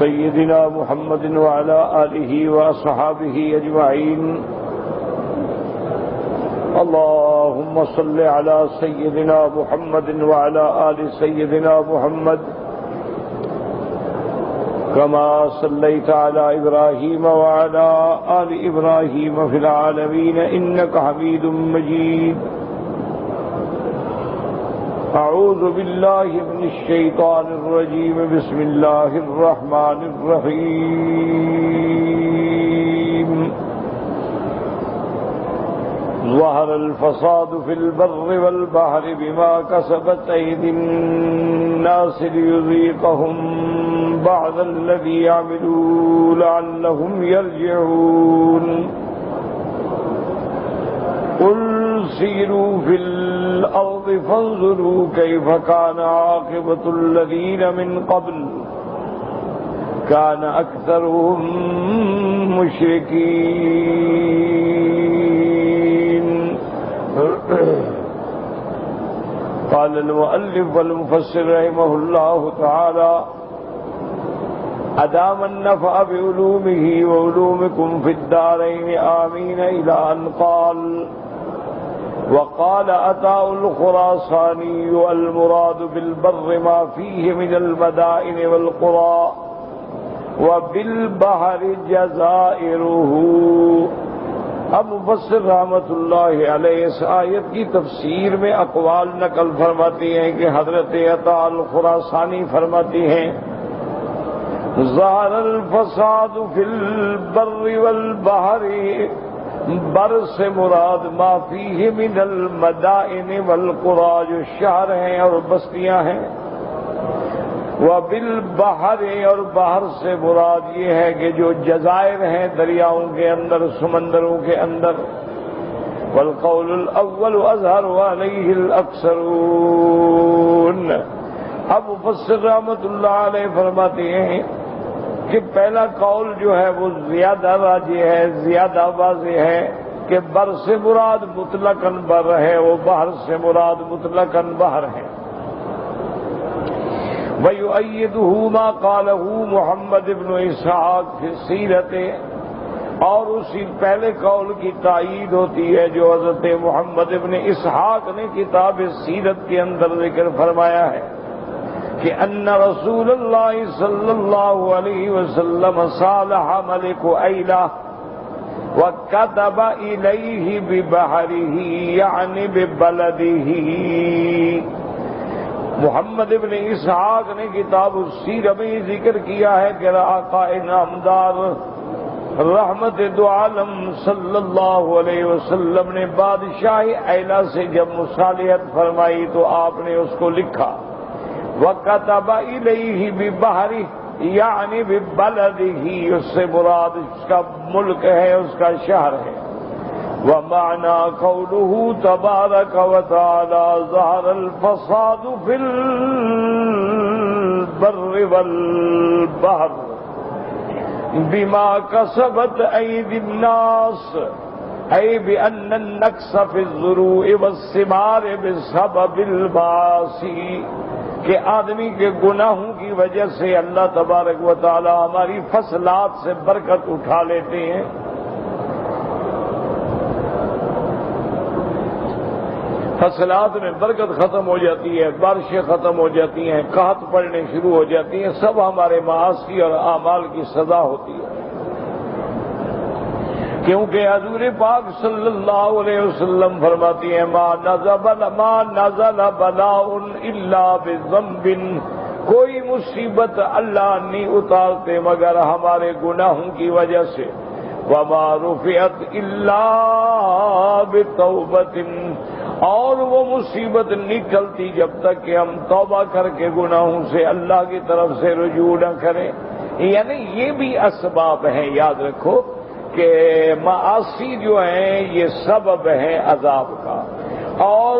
سيدنا محمد وعلى آله وأصحابه أجمعين. اللهم صل على سيدنا محمد وعلى آل سيدنا محمد كما صليت على إبراهيم وعلى آل إبراهيم في العالمين إنك حميد مجيد. أعوذ بالله من الشيطان الرجيم. بسم الله الرحمن الرحيم. ظهر الفساد في البر والبحر بما كسبت أيدي الناس ليذيقهم بعض الذي عملوا لعلهم يرجعون. قل سيروا في الأرض فانظروا كيف كان عاقبة الذين من قبل كان أكثرهم مشركين. قال المؤلف والمفسر رحمه الله تعالى: أدام النفع بعلومه وعلومكم في الدارين آمين، إلى أن قال: وقال عطاء الخراساني: المراد بالبر ما فيه من المدائن والقرى وبالبحر جزائره. اب مفسر رحمت اللہ علیہ اس آیت کی تفسیر میں اقوال نقل فرماتی ہیں کہ حضرت عطاء الخراسانی فرماتی ہیں: ظہر الفساد فی البر والبحر، بر سے مراد ما فیہ من المدائن والقرى، جو شہر ہیں اور بستیاں ہیں، وبالبحر، اور بحر سے مراد یہ ہے کہ جو جزائر ہیں دریاؤں کے اندر، سمندروں کے اندر. والقول الاول اظہر علیہ الاکثرون. اب مفسر رحمت اللہ علیہ فرماتے ہیں کہ پہلا قول جو ہے وہ زیادہ راجح ہے، زیادہ واضح ہے کہ بر سے مراد مطلقاً بر ہے، وہ بحر سے مراد مطلقاً بحر ہے. وَيُؤَيِّدُهُ مَا قَالَهُ محمد بن اسحاق فی السیرۃ، اور اسی پہلے قول کی تائید ہوتی ہے جو حضرت محمد بن اسحاق نے کتاب سیرت کے اندر ذکر فرمایا ہے کہ ان رسول اللہ صلی اللہ علیہ وسلم صالح ملک ایلہ وکتب الیہ ببحرہ یعنی ببلدہ. محمد ابن اسحاق نے کتاب السیرہ میں ذکر کیا ہے کہ آقا نامدار رحمت دو عالم صلی اللہ علیہ وسلم نے بادشاہ ایلہ سے جب مصالحت فرمائی تو آپ نے اس کو لکھا وَكَتَبَ إِلَيْهِ بِبَحْرِهِ یعنی بِبَلَدِهِ، اس سے مراد اس کا ملک ہے، اس کا شہر ہے. وَمَعْنَى قَوْلُهُ تَبَارَكَ وَتَعَالَى ظَهَرَ الْفَسَادُ فِي الْبَرِّ وَالْبَحْرِ بِمَا كَسَبَتْ أَيْدِي النَّاسِ، أي بأن النقص في الزروع والثمار بسبب المعاصي، کہ آدمی کے گناہوں کی وجہ سے اللہ تبارک و تعالی ہماری فصلات سے برکت اٹھا لیتے ہیں. فصلات میں برکت ختم ہو جاتی ہے، بارشیں ختم ہو جاتی ہیں، قحط پڑنے شروع ہو جاتی ہیں، سب ہمارے معاصی اور اعمال کی سزا ہوتی ہے. کیونکہ حضور پاک صلی اللہ علیہ وسلم فرماتی ہیں: ما نزل بلاء الا بذنب، کوئی مصیبت اللہ نہیں اتارتے مگر ہمارے گناہوں کی وجہ سے. وما رفعت الا بتوبۃ، اور وہ مصیبت نہیں ٹلتی جب تک کہ ہم توبہ کر کے گناہوں سے اللہ کی طرف سے رجوع نہ کریں. یعنی یہ بھی اسباب ہیں، یاد رکھو کہ معاصی جو ہیں یہ سبب ہیں عذاب کا، اور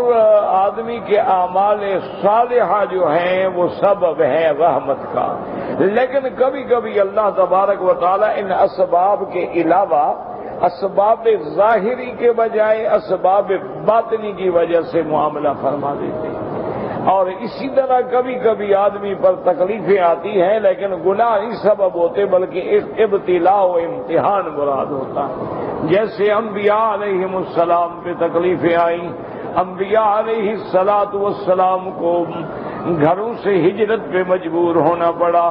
آدمی کے اعمال صالحہ جو ہیں وہ سبب ہیں رحمت کا. لیکن کبھی کبھی اللہ تبارک و تعالی ان اسباب کے علاوہ اسباب ظاہری کے بجائے اسباب باطنی کی وجہ سے معاملہ فرما دیتے ہیں. اور اسی طرح کبھی کبھی آدمی پر تکلیفیں آتی ہیں لیکن گناہ نہیں سبب ہوتے بلکہ ابتلاء و امتحان مراد ہوتا ہے. جیسے انبیاء علیہم السلام پہ تکلیفیں آئیں، انبیاء علیہ السلام کو گھروں سے ہجرت پہ مجبور ہونا پڑا،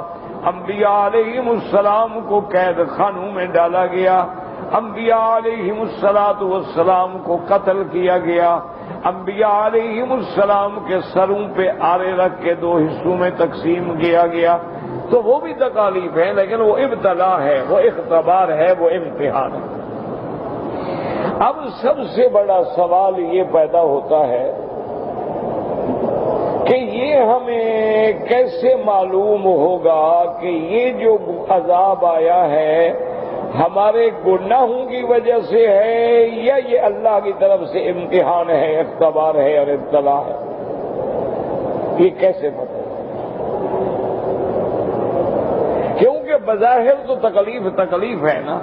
انبیاء علیہم السلام کو قید خانوں میں ڈالا گیا، انبیاء علیہم السلام کو قتل کیا گیا، انبیاء علیہم السلام کے سروں پہ آرے رکھ کے 2 حصوں میں تقسیم کیا گیا. تو وہ بھی تکالیف ہے لیکن وہ ابتلا ہے، وہ اختبار ہے، وہ امتحان ہے. اب سب سے بڑا سوال یہ پیدا ہوتا ہے کہ یہ ہمیں کیسے معلوم ہوگا کہ یہ جو عذاب آیا ہے ہمارے گناہوں کی وجہ سے ہے یا یہ اللہ کی طرف سے امتحان ہے، اختبار ہے اور ابتلا ہے؟ یہ کیسے پتہ؟ کیونکہ بظاہر تو تکلیف ہے نا.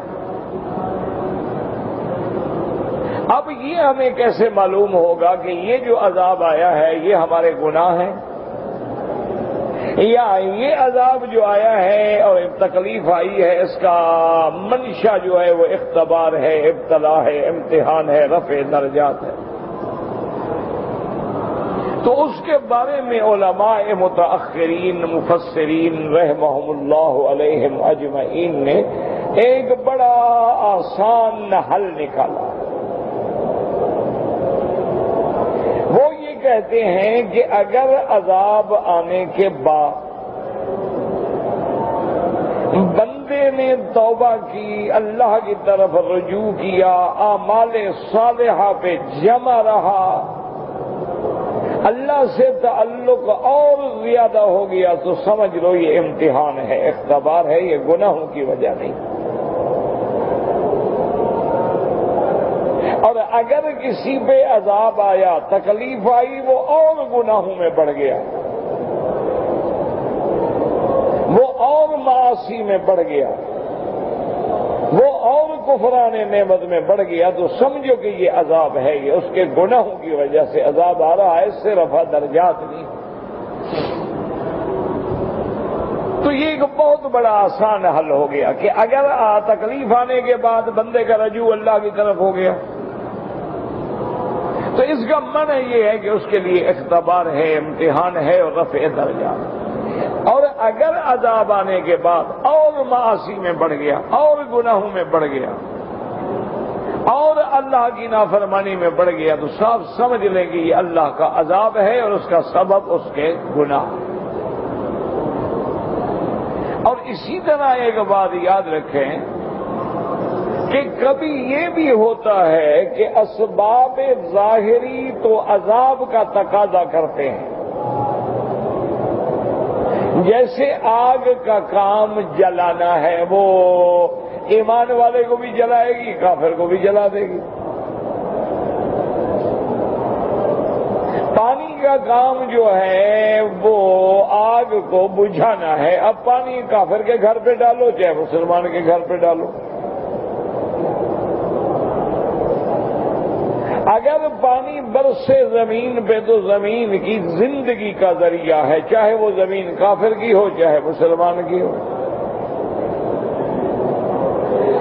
اب یہ ہمیں کیسے معلوم ہوگا کہ یہ جو عذاب آیا ہے یہ ہمارے گناہ ہیں، یا یہ عذاب جو آیا ہے اور تکلیف آئی ہے اس کا منشا جو ہے وہ اختبار ہے، ابتلا ہے، امتحان ہے، رفع درجات ہے؟ تو اس کے بارے میں علماء متاخرین مفسرین رحمہم اللہ علیہم اجمعین نے ایک بڑا آسان حل نکالا. وہ یہ کہتے ہیں کہ اگر عذاب آنے کے بعد بندے نے توبہ کی، اللہ کی طرف رجوع کیا، اعمال صالحہ پہ جمع رہا، اللہ سے تعلق اور زیادہ ہو گیا، تو سمجھ لو یہ امتحان ہے، اختبار ہے، یہ گناہوں کی وجہ نہیں. اور اگر کسی پہ عذاب آیا، تکلیف آئی، وہ اور گناہوں میں بڑھ گیا، وہ اور معاصی میں بڑھ گیا، وہ اور کفران نعمت میں بڑھ گیا، تو سمجھو کہ یہ عذاب ہے، یہ اس کے گناہوں کی وجہ سے عذاب آ رہا ہے، اس سے رفع درجات نہیں. تو یہ ایک بہت بڑا آسان حل ہو گیا کہ اگر تکلیف آنے کے بعد بندے کا رجوع اللہ کی طرف ہو گیا تو اس کا معنی یہ ہے کہ اس کے لیے اختبار ہے، امتحان ہے اور رفع درجات. اور اگر عذاب آنے کے بعد اور معاصی میں بڑھ گیا، اور گناہوں میں بڑھ گیا، اور اللہ کی نافرمانی میں بڑھ گیا، تو صاف سمجھ لیں کہ یہ اللہ کا عذاب ہے اور اس کا سبب اس کے گناہ. اور اسی طرح ایک بات یاد رکھیں کہ کبھی یہ بھی ہوتا ہے کہ اسباب ظاہری تو عذاب کا تقاضا کرتے ہیں. جیسے آگ کا کام جلانا ہے، وہ ایمان والے کو بھی جلائے گی، کافر کو بھی جلا دے گی. پانی کا کام جو ہے وہ آگ کو بجھانا ہے. اب پانی کافر کے گھر پہ ڈالو چاہے مسلمان کے گھر پہ ڈالو، اگر پانی برسے زمین پہ تو زمین کی زندگی کا ذریعہ ہے، چاہے وہ زمین کافر کی ہو چاہے مسلمان کی ہو.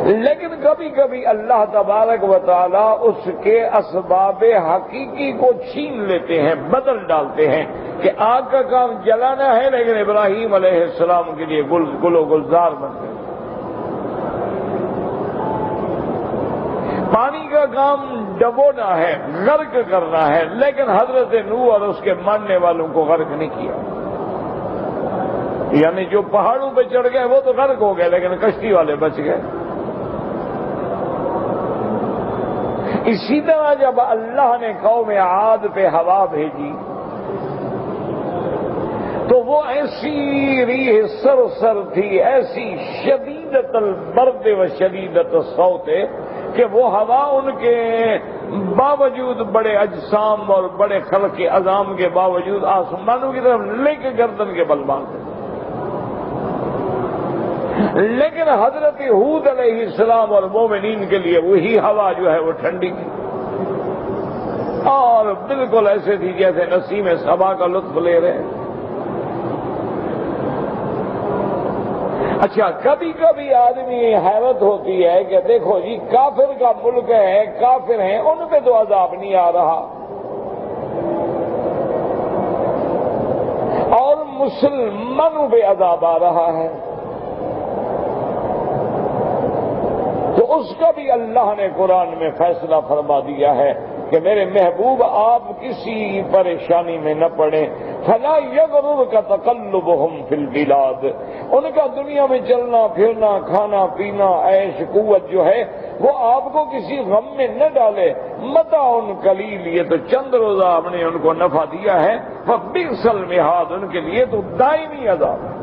لیکن کبھی کبھی اللہ تبارک و تعالی اس کے اسباب حقیقی کو چھین لیتے ہیں، بدل ڈالتے ہیں کہ آگ کا کام جلانا ہے لیکن ابراہیم علیہ السلام کے لیے گل و گلزار بن گئے. پانی کا کام ڈبونا ہے، غرق کرنا ہے، لیکن حضرت نوح اور اس کے ماننے والوں کو غرق نہیں کیا. یعنی جو پہاڑوں پہ چڑھ گئے وہ تو غرق ہو گئے لیکن کشتی والے بچ گئے. اسی طرح جب اللہ نے قوم عاد پہ ہوا بھیجی تو وہ ایسی ریح سرسر تھی، ایسی شدیدت البرد و شدیدت الصوت کہ وہ ہوا ان کے باوجود بڑے اجسام اور بڑے خلق عظام کے باوجود آسمانوں کی طرف لے کے گردن کے بل باندھتے. لیکن حضرت ہود علیہ السلام اور مومنین کے لیے وہی ہوا جو ہے وہ ٹھنڈی کی. اور بالکل ایسے تھی جیسے نسیم صبا کا لطف لے رہے ہیں۔ اچھا، کبھی کبھی آدمی حیرت ہوتی ہے کہ دیکھو جی کافر کا ملک ہے، کافر ہیں، ان پہ تو عذاب نہیں آ رہا، اور مسلمانوں پہ عذاب آ رہا ہے، تو اس کا بھی اللہ نے قرآن میں فیصلہ فرما دیا ہے کہ میرے محبوب آپ کسی پریشانی میں نہ پڑیں۔ فلا یغررک تقلبہم فی البلاد، ان کا دنیا میں چلنا پھرنا، کھانا پینا، عیش قوت جو ہے وہ آپ کو کسی غم میں نہ ڈالے۔ متاع قلیل، یہ تو چند روزہ ہم نے ان کو نفع دیا ہے، فبئس المہاد، ان کے لیے تو دائمی عذاب ہے۔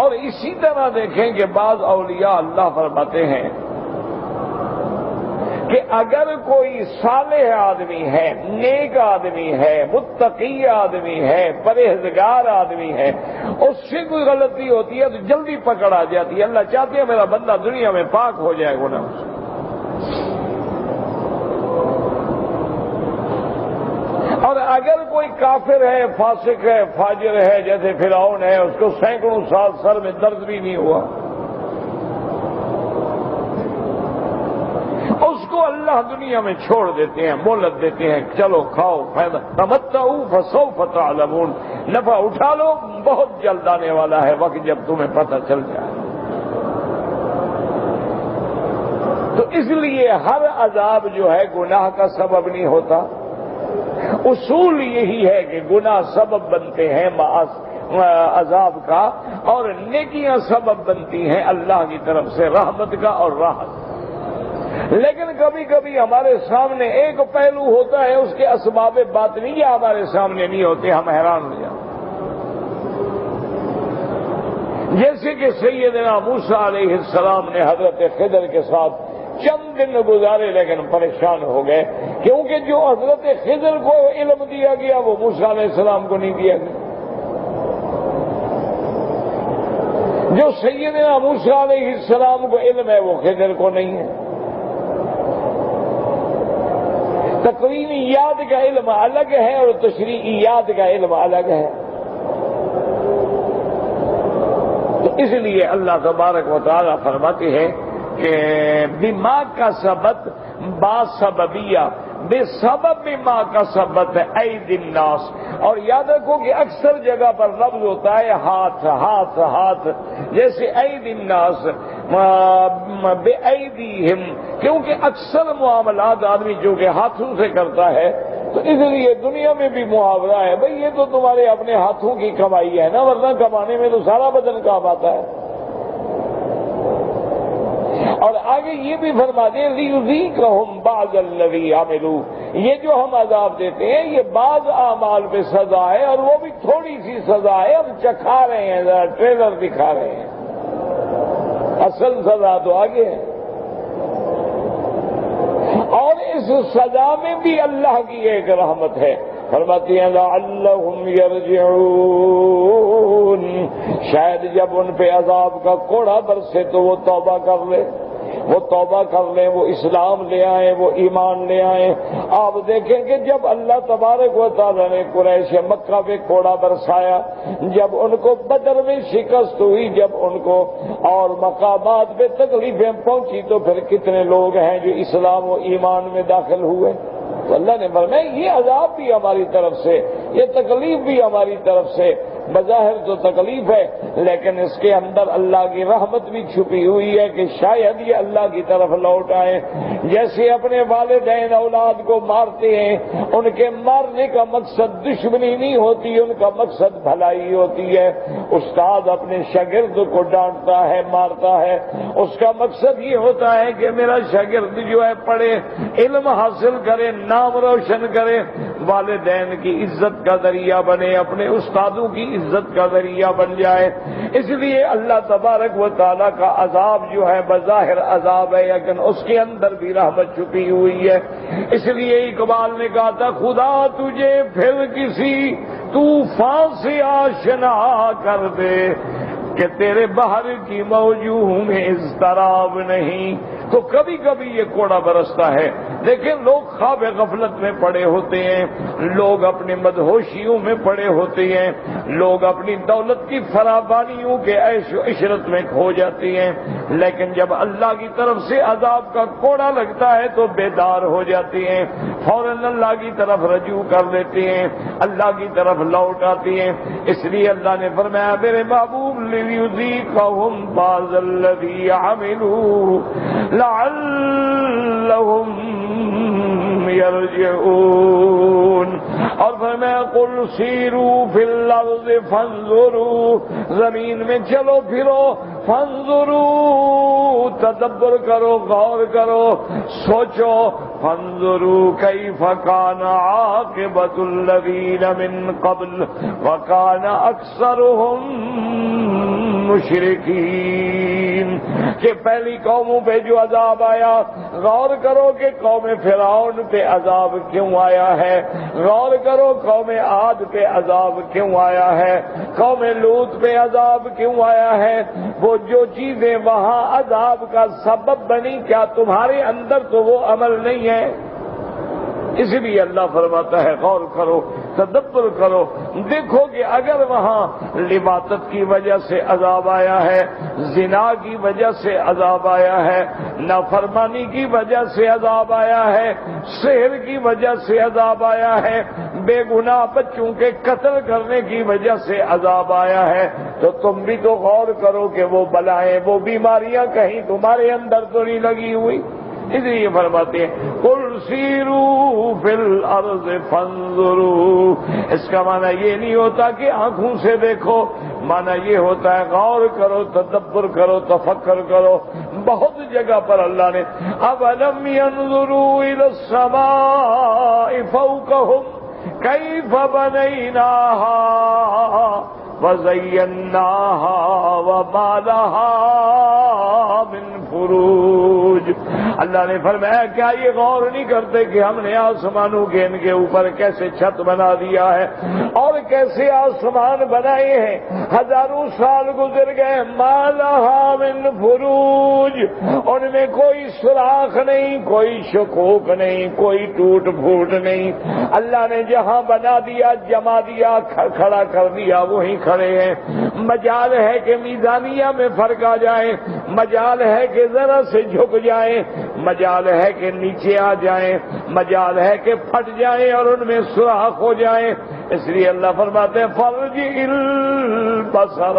اور اسی طرح دیکھیں کہ بعض اولیاء اللہ فرماتے ہیں کہ اگر کوئی صالح آدمی ہے، نیک آدمی ہے، متقی آدمی ہے، پرہیزگار آدمی ہے، اس سے کوئی غلطی ہوتی ہے تو جلدی پکڑ آ جاتی ہے۔ اللہ چاہتے ہیں میرا بندہ دنیا میں پاک ہو جائے گناہ سے۔ اور اگر کوئی کافر ہے، فاسق ہے، فاجر ہے، جیسے فرعون ہے، اس کو سینکڑوں سال سر میں درد بھی نہیں ہوا، اس کو اللہ دنیا میں چھوڑ دیتے ہیں، مہلت دیتے ہیں، چلو کھاؤ فائدہ، تمتعوا فسوف تعلمون، نفع اٹھا لو، بہت جلد آنے والا ہے وقت جب تمہیں پتہ چل جائے۔ تو اس لیے ہر عذاب جو ہے گناہ کا سبب نہیں ہوتا، اصول یہی ہے کہ گناہ سبب بنتے ہیں عذاب کا، اور نیکیاں سبب بنتی ہیں اللہ کی طرف سے رحمت کا اور راحت۔ لیکن کبھی کبھی ہمارے سامنے ایک پہلو ہوتا ہے، اس کے اسباب باطنیہ ہمارے سامنے نہیں ہوتے، ہم حیران ہو جاتے۔ جیسے کہ سیدنا موسیٰ علیہ السلام نے حضرت خضر کے ساتھ چند دن گزارے لیکن پریشان ہو گئے، کیونکہ جو حضرت خضر کو علم دیا گیا وہ موسیٰ علیہ السلام کو نہیں دیا گیا، جو سیدنا موسیٰ علیہ السلام کو علم ہے وہ خضر کو نہیں ہے۔ تقوینیات کا علم الگ ہے اور تشریعیات کا علم الگ ہے، تو اس لیے اللہ تبارک و تعالیٰ فرماتے ہیں کہ بما کا سبت با سببیہ، بے سبب بما کا سبت ایدی الناس، اور یاد رکھو کہ اکثر جگہ پر لفظ ہوتا ہے ہاتھ ہاتھ ہاتھ، جیسے ایدی الناس بے ایدیہم، کیونکہ اکثر معاملات آدمی جو کہ ہاتھوں سے کرتا ہے، تو اس لیے دنیا میں بھی محاورہ ہے، بھئی یہ تو تمہارے اپنے ہاتھوں کی کمائی ہے نا، ورنہ کمانے میں تو سارا بدن کام آتا ہے۔ اور آگے یہ بھی فرما دیں لیذیقہم بعض الذی عملوا، یہ جو ہم عذاب دیتے ہیں یہ بعض اعمال پہ سزا ہے، اور وہ بھی تھوڑی سی سزا ہے، ہم چکھا رہے ہیں، ذرا ٹریلر دکھا رہے ہیں، اصل سزا تو آگے ہے۔ اور اس سزا میں بھی اللہ کی ایک رحمت ہے، فرماتی ہیں لعلہم یرجعون، شاید جب ان پہ عذاب کا کوڑا برسے تو وہ توبہ کر لے، وہ توبہ کر لیں، وہ اسلام لے آئیں، وہ ایمان لے آئیں۔ آپ دیکھیں کہ جب اللہ تبارک و تعالیٰ نے قریش مکہ پہ کوڑا برسایا، جب ان کو بدر میں شکست ہوئی، جب ان کو اور مقامات پہ تکلیفیں پہنچی، تو پھر کتنے لوگ ہیں جو اسلام و ایمان میں داخل ہوئے۔ تو اللہ نے فرمایا یہ عذاب بھی ہماری طرف سے، یہ تکلیف بھی ہماری طرف سے، بظاہر تو تکلیف ہے لیکن اس کے اندر اللہ کی رحمت بھی چھپی ہوئی ہے کہ شاید یہ اللہ کی طرف لوٹ آئے۔ جیسے اپنے والدین اولاد کو مارتے ہیں، ان کے مارنے کا مقصد دشمنی نہیں ہوتی، ان کا مقصد بھلائی ہوتی ہے۔ استاد اپنے شاگرد کو ڈانٹتا ہے، مارتا ہے، اس کا مقصد یہ ہوتا ہے کہ میرا شاگرد جو ہے پڑھے، علم حاصل کرے، نام روشن کرے، والدین کی عزت کا ذریعہ بنے، اپنے استادوں کی عزت کا ذریعہ بن جائے۔ اس لیے اللہ تبارک و تعالیٰ کا عذاب جو ہے بظاہر عذاب ہے لیکن اس کے اندر بھی رحمت چھپی ہوئی ہے۔ اس لیے اقبال نے کہا تھا خدا تجھے پھر کسی طوفان سے آشنا کر دے کہ تیرے بحر کی موجوں میں اضطراب نہیں، تو کبھی کبھی یہ کوڑا برستا ہے، لیکن لوگ خواب غفلت میں پڑے ہوتے ہیں، لوگ اپنی مدہوشیوں میں پڑے ہوتے ہیں، لوگ اپنی دولت کی فراوانیوں کے عیش و عشرت میں کھو جاتی ہیں، لیکن جب اللہ کی طرف سے عذاب کا کوڑا لگتا ہے تو بیدار ہو جاتی ہیں، فوراً اللہ کی طرف رجوع کر لیتے ہیں، اللہ کی طرف لوٹ آتی ہیں۔ اس لیے اللہ نے فرمایا میرے محبوب لِيُذِيقَهُمْ بَعْضَ الَّذِي عَمِلُوا لَعَلَّهُمْ يَرْجِعُونَ، اور فرمایا قُلْ سِيرُوا فِي الْأَرْضِ فَانظُرُوا، زمین میں چلو پھرو، فانظروا تدبر کرو، غور کرو، سوچو، فانظروا کیف کان عاقبۃ الذین من قبل وکان اکثرهم مشرکین، کہ پہلی قوموں پہ جو عذاب آیا، غور کرو کہ قوم فرعون پہ عذاب کیوں آیا ہے، غور کرو قوم عاد پہ عذاب کیوں آیا ہے، قوم لوط پہ عذاب کیوں آیا ہے، وہ جو چیزیں وہاں عذاب کا سبب بنی، کیا تمہارے اندر تو وہ عمل نہیں ہے؟ اس لیے اللہ فرماتا ہے غور کرو، تدبر کرو، دیکھو کہ اگر وہاں لواطت کی وجہ سے عذاب آیا ہے، زنا کی وجہ سے عذاب آیا ہے، نافرمانی کی وجہ سے عذاب آیا ہے، سحر کی وجہ سے عذاب آیا ہے، بے گناہ بچوں کے قتل کرنے کی وجہ سے عذاب آیا ہے، تو تم بھی تو غور کرو کہ وہ بلائیں، وہ بیماریاں کہیں تمہارے اندر تو نہیں لگی ہوئی۔ اس لیے فرماتے ہیں قُلْ سِيرُوا فِي الْأَرْضِ فَانظُرُوا، اس کا معنی یہ نہیں ہوتا کہ آنکھوں سے دیکھو، معنی یہ ہوتا ہے غور کرو، تدبر کرو، تفکر کرو۔ بہت جگہ پر اللہ نے أَوَلَمْ يَنظُرُوا إِلَى السَّمَاءِ فَوْقَهُمْ كَيْفَ بَنَيْنَاهَا وَزَيَّنَّاهَا وَمَا لَهَا مِنْ فُرُوجٍ، اللہ نے فرمایا کیا یہ غور نہیں کرتے کہ ہم نے آسمانوں کے ان کے اوپر کیسے چھت بنا دیا ہے اور کیسے آسمان بنائے ہیں، ہزاروں سال گزر گئے، ما لها من فروج، ان میں کوئی سوراخ نہیں، کوئی شکوک نہیں، کوئی ٹوٹ پھوٹ نہیں، اللہ نے جہاں بنا دیا، جما دیا، کھڑا کر دیا، وہیں کھڑے ہیں۔ مجال ہے کہ میزانیہ میں فرق آ جائے، مجال ہے کہ ذرا سے جھک جائیں، مجال ہے کہ نیچے آ جائیں، مجال ہے کہ پھٹ جائیں اور ان میں سوراخ ہو جائیں۔ اس لیے اللہ فرماتے ہیں فَارْجِعِ الْبَصَرَ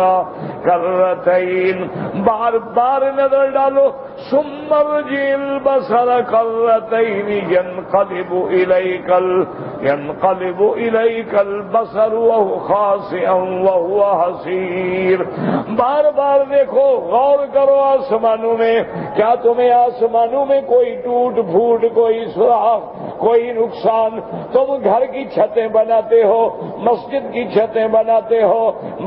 كَرَّتَيْنِ، بار بار نظر ڈالو، ثُمَّ ارْجِعِ الْبَصَرَ كَرَّتَيْنِ يَنْقَلِبُ إِلَيْكَ الْبَصَرُ وَهُوَ خَاسِئًا وَهُوَ حَسِيرٌ، بار بار دیکھو، غور کرو آسمانوں میں، کیا تمہیں آسمانوں میں کوئی ٹوٹ پھوٹ، کوئی سوراخ، کوئی نقصان؟ تم گھر کی چھتیں بناتے ہو، مسجد کی چھتیں بناتے ہو،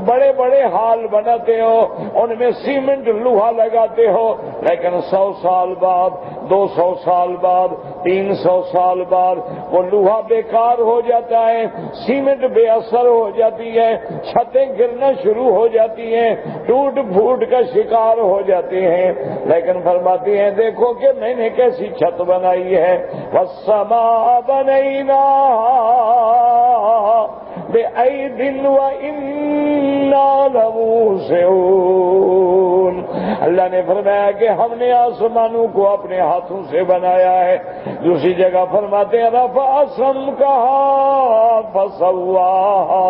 بڑے بڑے ہال بناتے ہو، ان میں سیمنٹ لوہا لگاتے ہو، لیکن 100 سال بعد، 200 سال بعد، 300 سال بعد وہ لوہا بیکار ہو جاتا ہے، سیمنٹ بے اثر ہو جاتی ہے، چھتیں گرنا شروع ہو جاتی ہیں، ٹوٹ پھوٹ کا شکار ہو جاتے ہیں، لیکن فرماتی ہیں دیکھو کہ میں نے کیسی چھت بنائی ہے، وَالسَّمَاءَ بَنَيْنَاهَا بِأَيْدٍ وَإِنَّا لَمُوسِعُونَ، اللہ نے فرمایا کہ ہم نے آسمانوں کو اپنے ہاتھوں سے بنایا ہے۔ دوسری جگہ فرماتے ہیں رفع سمکہا فسواہا،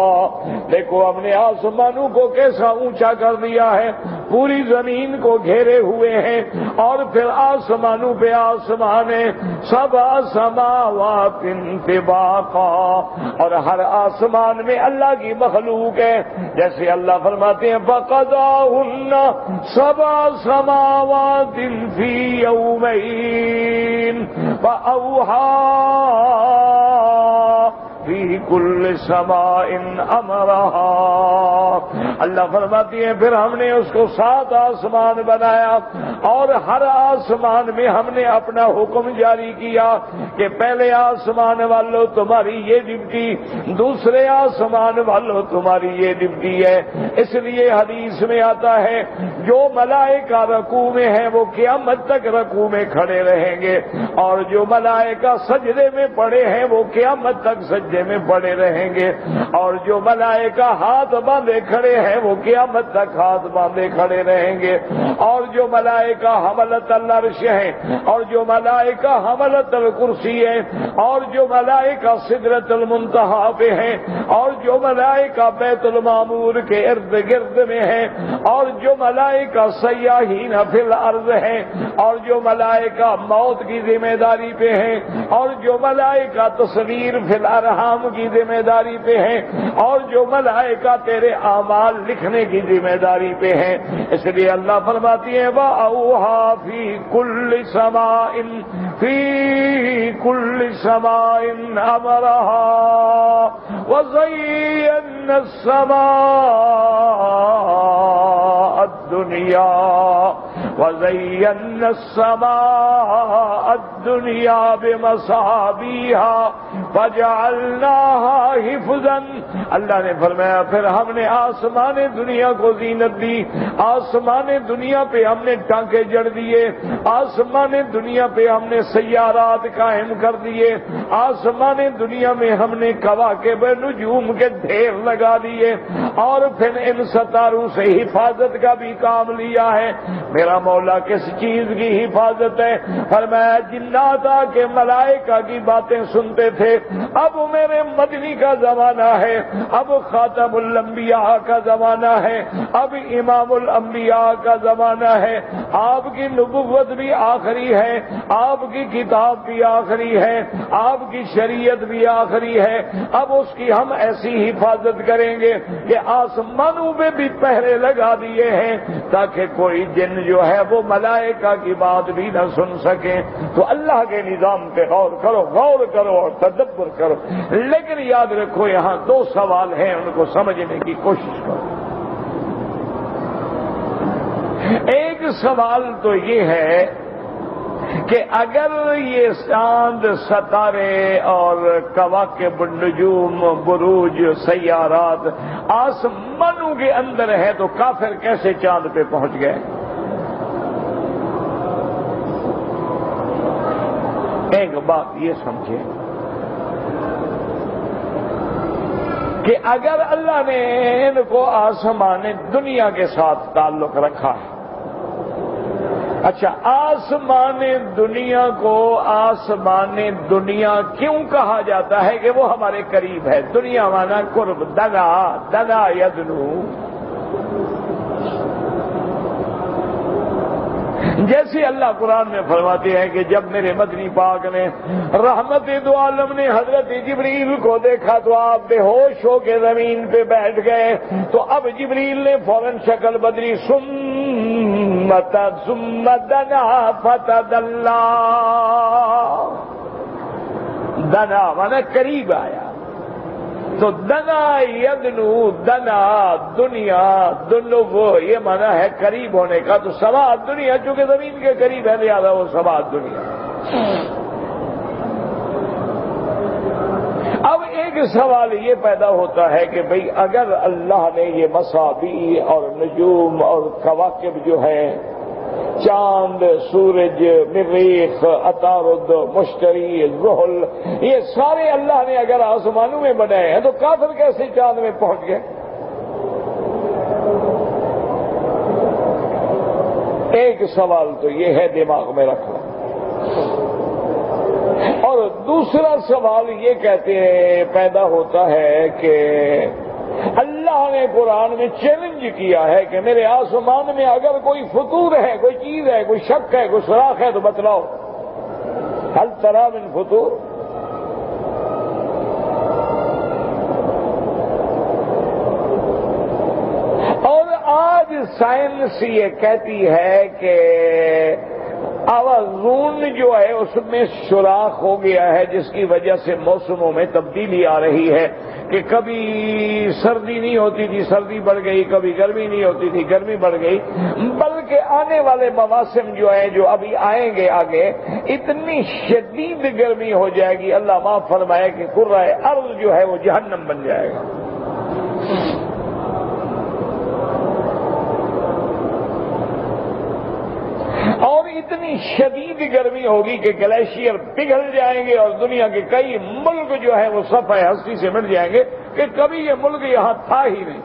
دیکھو ہم نے آسمانوں کو کیسا اونچا کر دیا ہے، پوری زمین کو گھیرے ہوئے ہیں، اور پھر آسمانوں پہ آسمان ہے، سبع سماوات طباقا، اور ہر آسمان میں اللہ کی مخلوق ہے، جیسے اللہ فرماتے ہیں فَقَضَاهُنَّ سَبْعَ سَمَاوَاتٍ فِي يَوْمَيْنِ وَأَوْحَىٰ فِي کل سماء امرہا. اللہ فرماتی ہیں پھر ہم نے اس کو 7 آسمان بنایا اور ہر آسمان میں ہم نے اپنا حکم جاری کیا کہ پہلے آسمان والوں تمہاری یہ ڈیوٹی، دوسرے آسمان والوں تمہاری یہ ڈیوٹی ہے. اس لیے حدیث میں آتا ہے جو ملائکہ رکوع میں ہیں وہ قیامت تک رکوع میں کھڑے رہیں گے، اور جو ملائکہ سجدے میں پڑے ہیں وہ قیامت تک سجدے میں پڑے رہیں گے، اور جو ملائکہ ہاتھ باندھے کھڑے ہیں وہ قیامت تک ہاتھ باندھے کھڑے رہیں گے، اور جو ملائکہ حملۃ العرش ہیں، اور جو ملائکہ حملۃ الکرسی ہیں، اور جو ملائکہ سدرۃ المنتہا پہ ہیں، اور جو ملائکہ بیت المعمور کے ارد گرد میں ہیں، اور جو ملائکہ سیاحین فی الارض ہیں، اور جو ملائکہ موت کی ذمہ داری پہ ہیں، اور جو ملائکہ تصویر فی الارحام کی ذمہ داری پہ ہیں، اور جو ملائکہ تیرے اعمال لکھنے کی ذمہ داری پہ ہیں. اس لیے اللہ فرماتی ہے وَأَوْحَىٰ فِي كُلِّ سَمَاءٍ أَمْرَهَا وَزَيَّنَّا السَّمَاءَ الدُّنْيَا بِمَصَابِيحَ فَجَعَلْنَاهَا حِفْظًا. اللہ نے فرمایا پھر ہم نے آسمان دنیا کو زینت دی، آسمان دنیا پہ ہم نے ٹانکے جڑ دیے، آسمان دنیا پہ ہم نے سیارات قائم کر دیے، آسمان دنیا میں ہم نے کواکب نجوم کے ڈھیر لگا دیے، اور پھر ان ستاروں سے حفاظت کا بھی کام لیا ہے. میرا مولا کس چیز کی حفاظت ہے؟ فرمایا جنات آ کے ملائکہ کی باتیں سنتے تھے. اب میرے مدنی کا زمانہ ہے، اب خاتم الانبیاء کا زمانہ ہے، اب امام الانبیاء کا زمانہ ہے. آپ کی نبوت بھی آخری ہے، آپ کی کتاب بھی آخری ہے، آپ کی شریعت بھی آخری ہے. اب اس کی ہم ایسی حفاظت کریں گے کہ آسمانوں پہ بھی پہرے لگا دیے ہیں تاکہ کوئی جن جو ہے وہ ملائکہ کی بات بھی نہ سن سکیں. تو اللہ کے نظام پہ غور کرو اور تدبر کرو. لیکن یاد رکھو یہاں 2 سوال ہیں، ان کو سمجھنے کی کوشش کرو. ایک سوال تو یہ ہے کہ اگر یہ چاند، ستارے اور کواکب، نجوم، بروج، سیارات آسمانوں کے اندر ہے تو کافر کیسے چاند پہ پہنچ گئے؟ ایک بات یہ سمجھے کہ اگر اللہ نے ان کو آسمان دنیا کے ساتھ تعلق رکھا ہے، اچھا آسمان دنیا کو آسمان دنیا کیوں کہا جاتا ہے کہ وہ ہمارے قریب ہے؟ دنیا مانا قرب، دنا یدنو. جیسے اللہ قرآن میں فرماتے ہیں کہ جب میرے مدنی پاک نے رحمت دو عالم نے حضرت جبریل کو دیکھا تو آپ بے ہوش ہو کے زمین پہ بیٹھ گئے. تو اب جبریل نے فوراً شکل بدلی، ثم دنا فتدلا. دنا مانا قریب آیا. تو دنا یدنو، دنا دنیا، دنو یہ مانا ہے قریب ہونے کا. تو سماعت دنیا چونکہ زمین کے قریب ہے لہذا وہ سماعت دنیا. اب ایک سوال یہ پیدا ہوتا ہے کہ بھئی اگر اللہ نے یہ مصابیح اور نجوم اور کواکب جو ہیں، چاند، سورج، مریخ، عطارد، مشتری، زحل، یہ سارے اللہ نے اگر آسمانوں میں بنائے ہیں تو کافر کیسے چاند میں پہنچ گئے؟ ایک سوال تو یہ ہے، دماغ میں رکھو. اور دوسرا سوال یہ کہتے ہیں پیدا ہوتا ہے کہ اللہ نے قرآن میں چیلنج کیا ہے کہ میرے آسمان میں اگر کوئی فطور ہے، کوئی چیز ہے، کوئی شک ہے، کوئی سوراخ ہے تو بتلاؤ. هل ترى من فطور؟ اور آج سائنس یہ کہتی ہے کہ آوازون جو ہے اس میں سوراخ ہو گیا ہے، جس کی وجہ سے موسموں میں تبدیلی آ رہی ہے کہ کبھی سردی نہیں ہوتی تھی، سردی بڑھ گئی، کبھی گرمی نہیں ہوتی تھی، گرمی بڑھ گئی، بلکہ آنے والے مواسم جو ہیں جو ابھی آئیں گے آگے، اتنی شدید گرمی ہو جائے گی، اللہ معاف فرمائے کہ قرہ ارض جو ہے وہ جہنم بن جائے گا۔ اور اتنی شدید گرمی ہوگی کہ گلیشیئر پگھل جائیں گے اور دنیا کے کئی ملک جو ہے وہ صفحہ ہستی سے مٹ جائیں گے کہ کبھی یہ ملک یہاں تھا ہی نہیں۔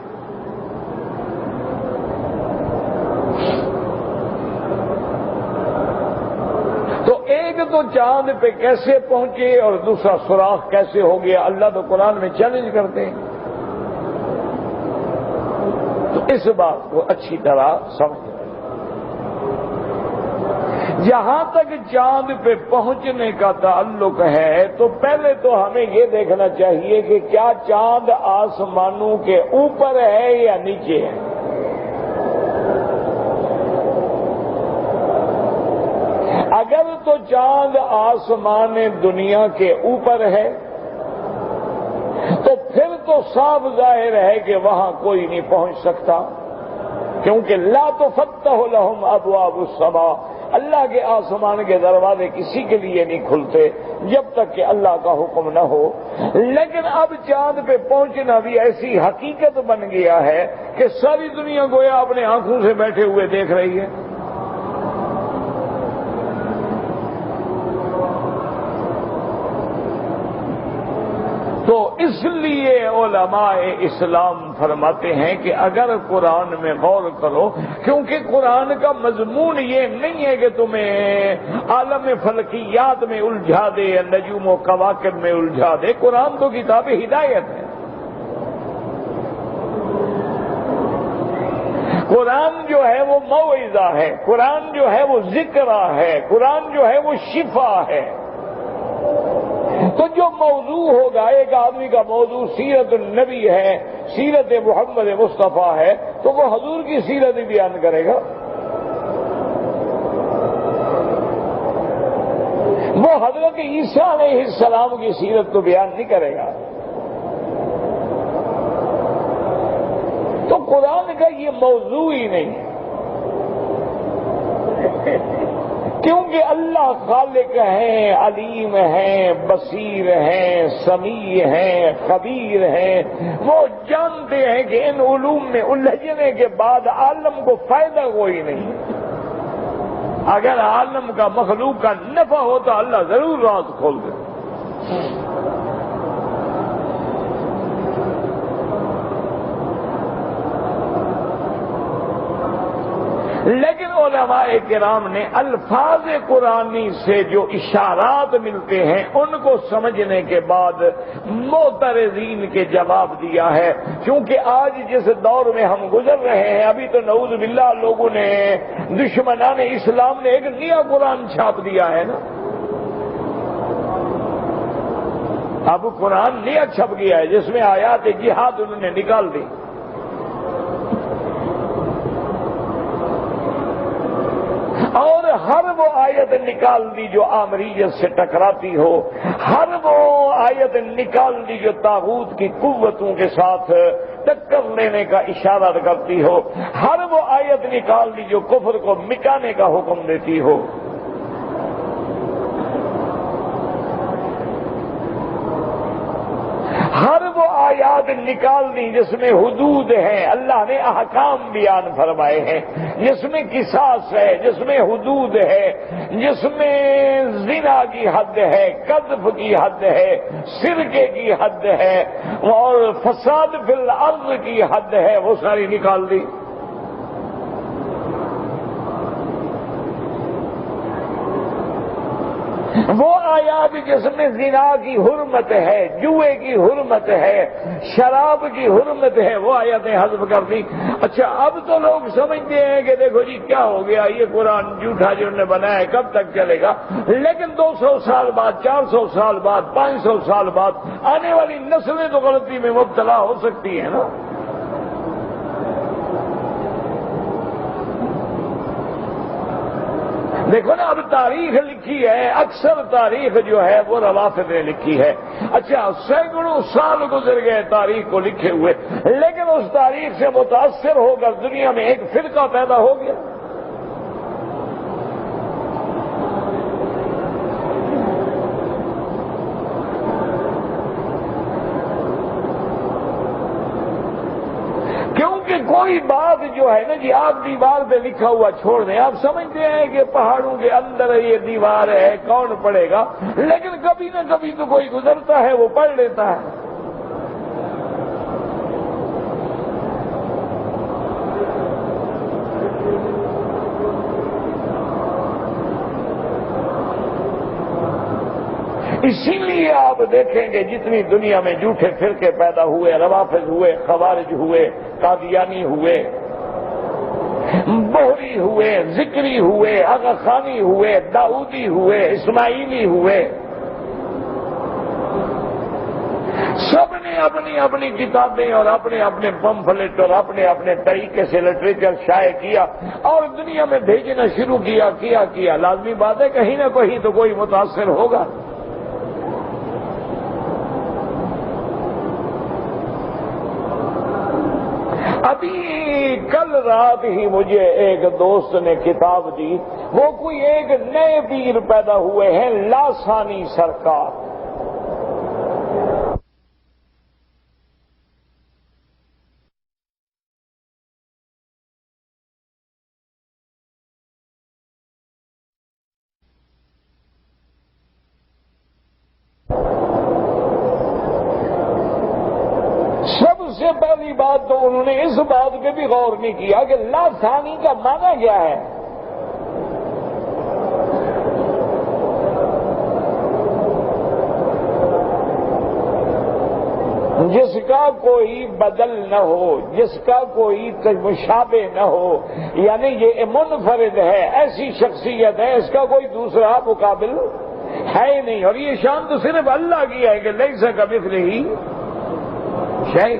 تو ایک تو چاند پہ کیسے پہنچے اور دوسرا سوراخ کیسے ہو گیا، اللہ تو قرآن میں چیلنج کرتے ہیں۔ تو اس بات کو اچھی طرح سمجھ، جہاں تک چاند پہ پہنچنے کا تعلق ہے تو پہلے تو ہمیں یہ دیکھنا چاہیے کہ کیا چاند آسمانوں کے اوپر ہے یا نیچے ہے۔ اگر تو چاند آسمان دنیا کے اوپر ہے تو پھر تو صاف ظاہر ہے کہ وہاں کوئی نہیں پہنچ سکتا، کیونکہ لا تفتح لهم ابواب السماء، اللہ کے آسمان کے دروازے کسی کے لیے نہیں کھلتے جب تک کہ اللہ کا حکم نہ ہو۔ لیکن اب چاند پہ پہنچنا بھی ایسی حقیقت بن گیا ہے کہ ساری دنیا گویا اپنے آنکھوں سے بیٹھے ہوئے دیکھ رہی ہے۔ تو اس لیے علماء اسلام فرماتے ہیں کہ اگر قرآن میں غور کرو، کیونکہ قرآن کا مضمون یہ نہیں ہے کہ تمہیں عالم فلکیات میں الجھا دے یا نجوم و کواکب میں الجھا دے، قرآن تو کتاب ہدایت ہے۔ قرآن جو ہے وہ موعظہ ہے، قرآن جو ہے وہ ذکرہ ہے، قرآن جو ہے وہ شفا ہے۔ تو جو موضوع ہوگا، ایک آدمی کا موضوع سیرت النبی ہے، سیرت محمد مصطفیٰ ہے، تو وہ حضور کی سیرت ہی بیان کرے گا۔ وہ حضرت عیسیٰ علیہ السلام کی سیرت تو بیان نہیں کرے گا۔ تو قرآن کا یہ موضوع ہی نہیں ہے، کیونکہ اللہ خالق ہیں، علیم ہیں، بصیر ہیں، سمیع ہیں، خبیر ہیں۔ وہ جانتے ہیں کہ ان علوم میں الجھنے کے بعد عالم کو فائدہ کوئی نہیں۔ اگر عالم کا مخلوق کا نفع ہوتا اللہ ضرور راز کھول دے۔ لیکن علماء کرام نے الفاظ قرآنی سے جو اشارات ملتے ہیں ان کو سمجھنے کے بعد معترضین کے جواب دیا ہے، کیونکہ آج جس دور میں ہم گزر رہے ہیں، ابھی تو نعوذ باللہ لوگوں نے، دشمنان اسلام نے ایک نیا قرآن چھاپ دیا ہے نا۔ اب قرآن نیا چھپ گیا ہے جس میں آیات جہاد انہوں نے نکال دی۔ اور ہر وہ آیت نکال دی جو آمریت سے ٹکراتی ہو، ہر وہ آیت نکال دی جو طاغوت کی قوتوں کے ساتھ ٹکر لینے کا اشارہ کرتی ہو، ہر وہ آیت نکال دی جو کفر کو مٹانے کا حکم دیتی ہو۔ ہر وہ آیات نکال دی جس میں حدود ہیں، اللہ نے احکام بیان فرمائے ہیں، جس میں قصاص ہے، جس میں حدود ہے، جس میں زنا کی حد ہے، قذف کی حد ہے، سرقے کی حد ہے اور فساد فی الارض کی حد ہے، وہ ساری نکال دی۔ وہ آیات جس میں زنا کی حرمت ہے، جوئے کی حرمت ہے، شراب کی حرمت ہے، وہ آیاتیں حذف کر دی۔ اچھا اب تو لوگ سمجھتے ہیں کہ دیکھو جی کیا ہو گیا، یہ قرآن جھوٹا جو انہوں نے بنایا ہے کب تک چلے گا، لیکن 200 سال بعد، 400 سال بعد، 500 سال بعد آنے والی نسلیں تو غلطی میں مبتلا ہو سکتی ہیں نا۔ دیکھو نا، اب تاریخ لکھی ہے، اکثر تاریخ جو ہے وہ روافض نے لکھی ہے. اچھا، سینکڑوں سال گزر گئے تاریخ کو لکھے ہوئے، لیکن اس تاریخ سے متاثر ہو کر دنیا میں ایک فرقہ پیدا ہو گیا. کوئی بات جو ہے نا جی، آپ دیوار پہ لکھا ہوا چھوڑ دیں. آپ سمجھتے ہیں کہ پہاڑوں کے اندر یہ دیوار ہے، کون پڑھے گا؟ لیکن کبھی نہ کبھی تو کوئی گزرتا ہے، وہ پڑھ لیتا ہے. اسی لیے آپ دیکھیں گے جتنی دنیا میں جھوٹے فرقے پیدا ہوئے، روافض ہوئے، خوارج ہوئے، قادیانی ہوئے، بہری ہوئے، ذکری ہوئے، آغا خانی ہوئے، داؤدی ہوئے، اسماعیلی ہوئے، سب نے اپنی اپنی کتابیں اور اپنے اپنے پمفلٹ اور اپنے اپنے طریقے سے لٹریچر شائع کیا اور دنیا میں بھیجنا شروع کیا. لازمی بات ہے کہیں نہ کہیں تو کوئی متاثر ہوگا. ابھی کل رات ہی مجھے ایک دوست نے کتاب دی، وہ کوئی ایک نئے پیر پیدا ہوئے ہیں، لاسانی سرکار. سب سے پہلی بات تو انہوں نے اس بات پہ بھی غور نہیں کیا کہ لاسانی کا معنی کیا ہے. جس کا کوئی بدل نہ ہو، جس کا کوئی مشابہ نہ ہو، یعنی یہ منفرد ہے، ایسی شخصیت ہے، اس کا کوئی دوسرا مقابل ہے ہی نہیں. اور یہ شان تو صرف اللہ کی ہے کہ لیس کمثلہ شیء.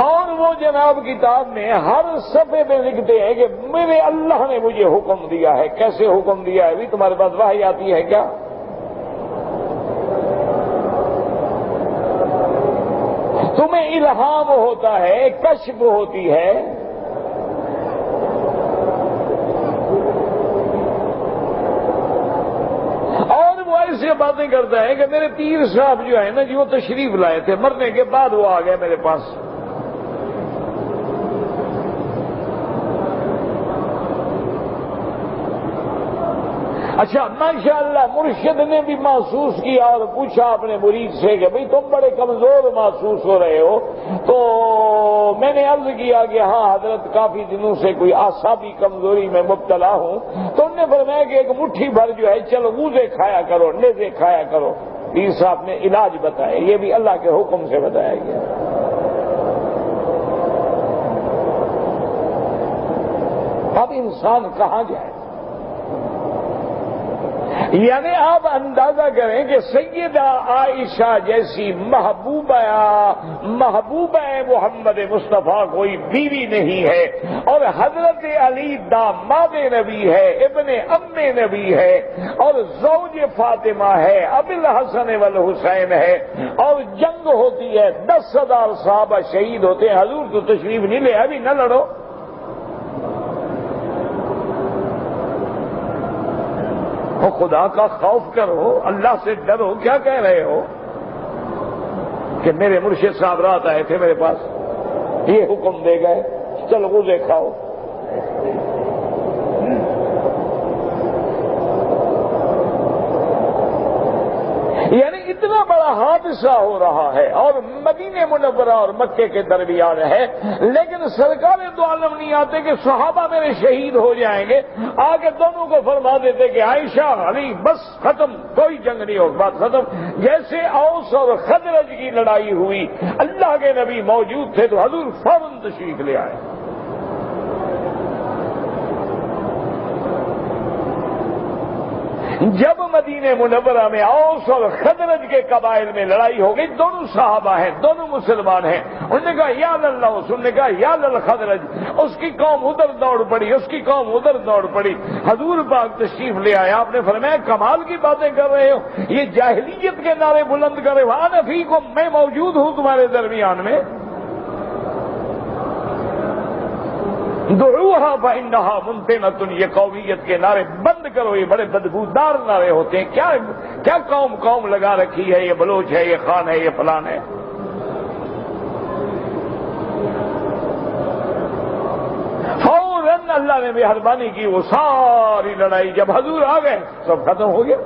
اور وہ جناب کتاب میں ہر صفحے پہ لکھتے ہیں کہ میرے اللہ نے مجھے حکم دیا ہے. کیسے حکم دیا ہے؟ بھی تمہارے پاس وحی آتی ہے کیا؟ تمہیں الہام ہوتا ہے، کشف ہوتی ہے. ایسے باتیں کرتا ہے کہ میرے پیر صاحب جو ہے نا جی، وہ تشریف لائے تھے، مرنے کے بعد وہ آ گئے میرے پاس. اچھا، ماشاءاللہ مرشد نے بھی محسوس کیا اور پوچھا اپنے مرید سے کہ بھئی تم بڑے کمزور محسوس ہو رہے ہو. تو میں نے عرض کیا کہ ہاں حضرت، کافی دنوں سے کوئی اعصابی کمزوری میں مبتلا ہوں. تو انہوں نے فرمایا کہ ایک مٹھی بھر جو ہے چلو غوزے کھایا کرو، نیزے کھایا کرو. پیر صاحب نے علاج بتایا، یہ بھی اللہ کے حکم سے بتایا گیا. اب انسان کہاں جائے؟ یعنی آپ اندازہ کریں کہ سیدہ عائشہ جیسی محبوبہ محمد مصطفیٰ کوئی بیوی نہیں ہے، اور حضرت علی داماد نبی ہے، ابن ام نبی ہے، اور زوج فاطمہ ہے، ابی الحسن والحسین ہے، اور جنگ ہوتی ہے، 10,000 صحابہ شہید ہوتے ہیں. حضور تو تشریف نہیں لے، ابھی نہ لڑو. خدا کا خوف کرو، اللہ سے ڈرو. کیا کہہ رہے ہو کہ میرے مرشد صاحب رات آئے تھے میرے پاس، یہ حکم دے گئے چلو غوزے کھاؤ. یعنی اتنا بڑا حادثہ ہو رہا ہے اور مدینہ منورہ اور مکے کے درمیان ہے، لیکن سرکار دو عالم نہیں آتے کہ صحابہ میرے شہید ہو جائیں گے. آگے دونوں کو فرما دیتے کہ عائشہ علی بس ختم، کوئی جنگ نہیں ہو، بات ختم. جیسے اوس اور خزرج کی لڑائی ہوئی، اللہ کے نبی موجود تھے تو حضور فوراً تشریف لے آئے. جب مدینہ منورہ میں اوس اور خزرج کے قبائل میں لڑائی ہو گئی، دونوں صحابہ ہیں، دونوں مسلمان ہیں، انہوں نے کہا یا اللہ، انہوں نے کہا یا الخزرج، اس کی قوم ادھر دوڑ پڑی، اس کی قوم ادھر دوڑ پڑی، حضور پاک تشریف لے آیا، آپ نے فرمایا کمال کی باتیں کر رہے ہو، یہ جاہلیت کے نعرے بلند کر رہے ہو، انا فیکم، میں موجود ہوں تمہارے درمیان میں، دعوها فإنها منتنۃ، یہ قومیت کے نعرے بند کرو، یہ بڑے بدبودار نعرے ہوتے ہیں، کیا قوم لگا رکھی ہے، یہ بلوچ ہے، یہ خان ہے، یہ فلان ہے۔ فوراً اللہ نے مہربانی کی، وہ ساری لڑائی جب حضور آ گئے سب ختم ہو گیا۔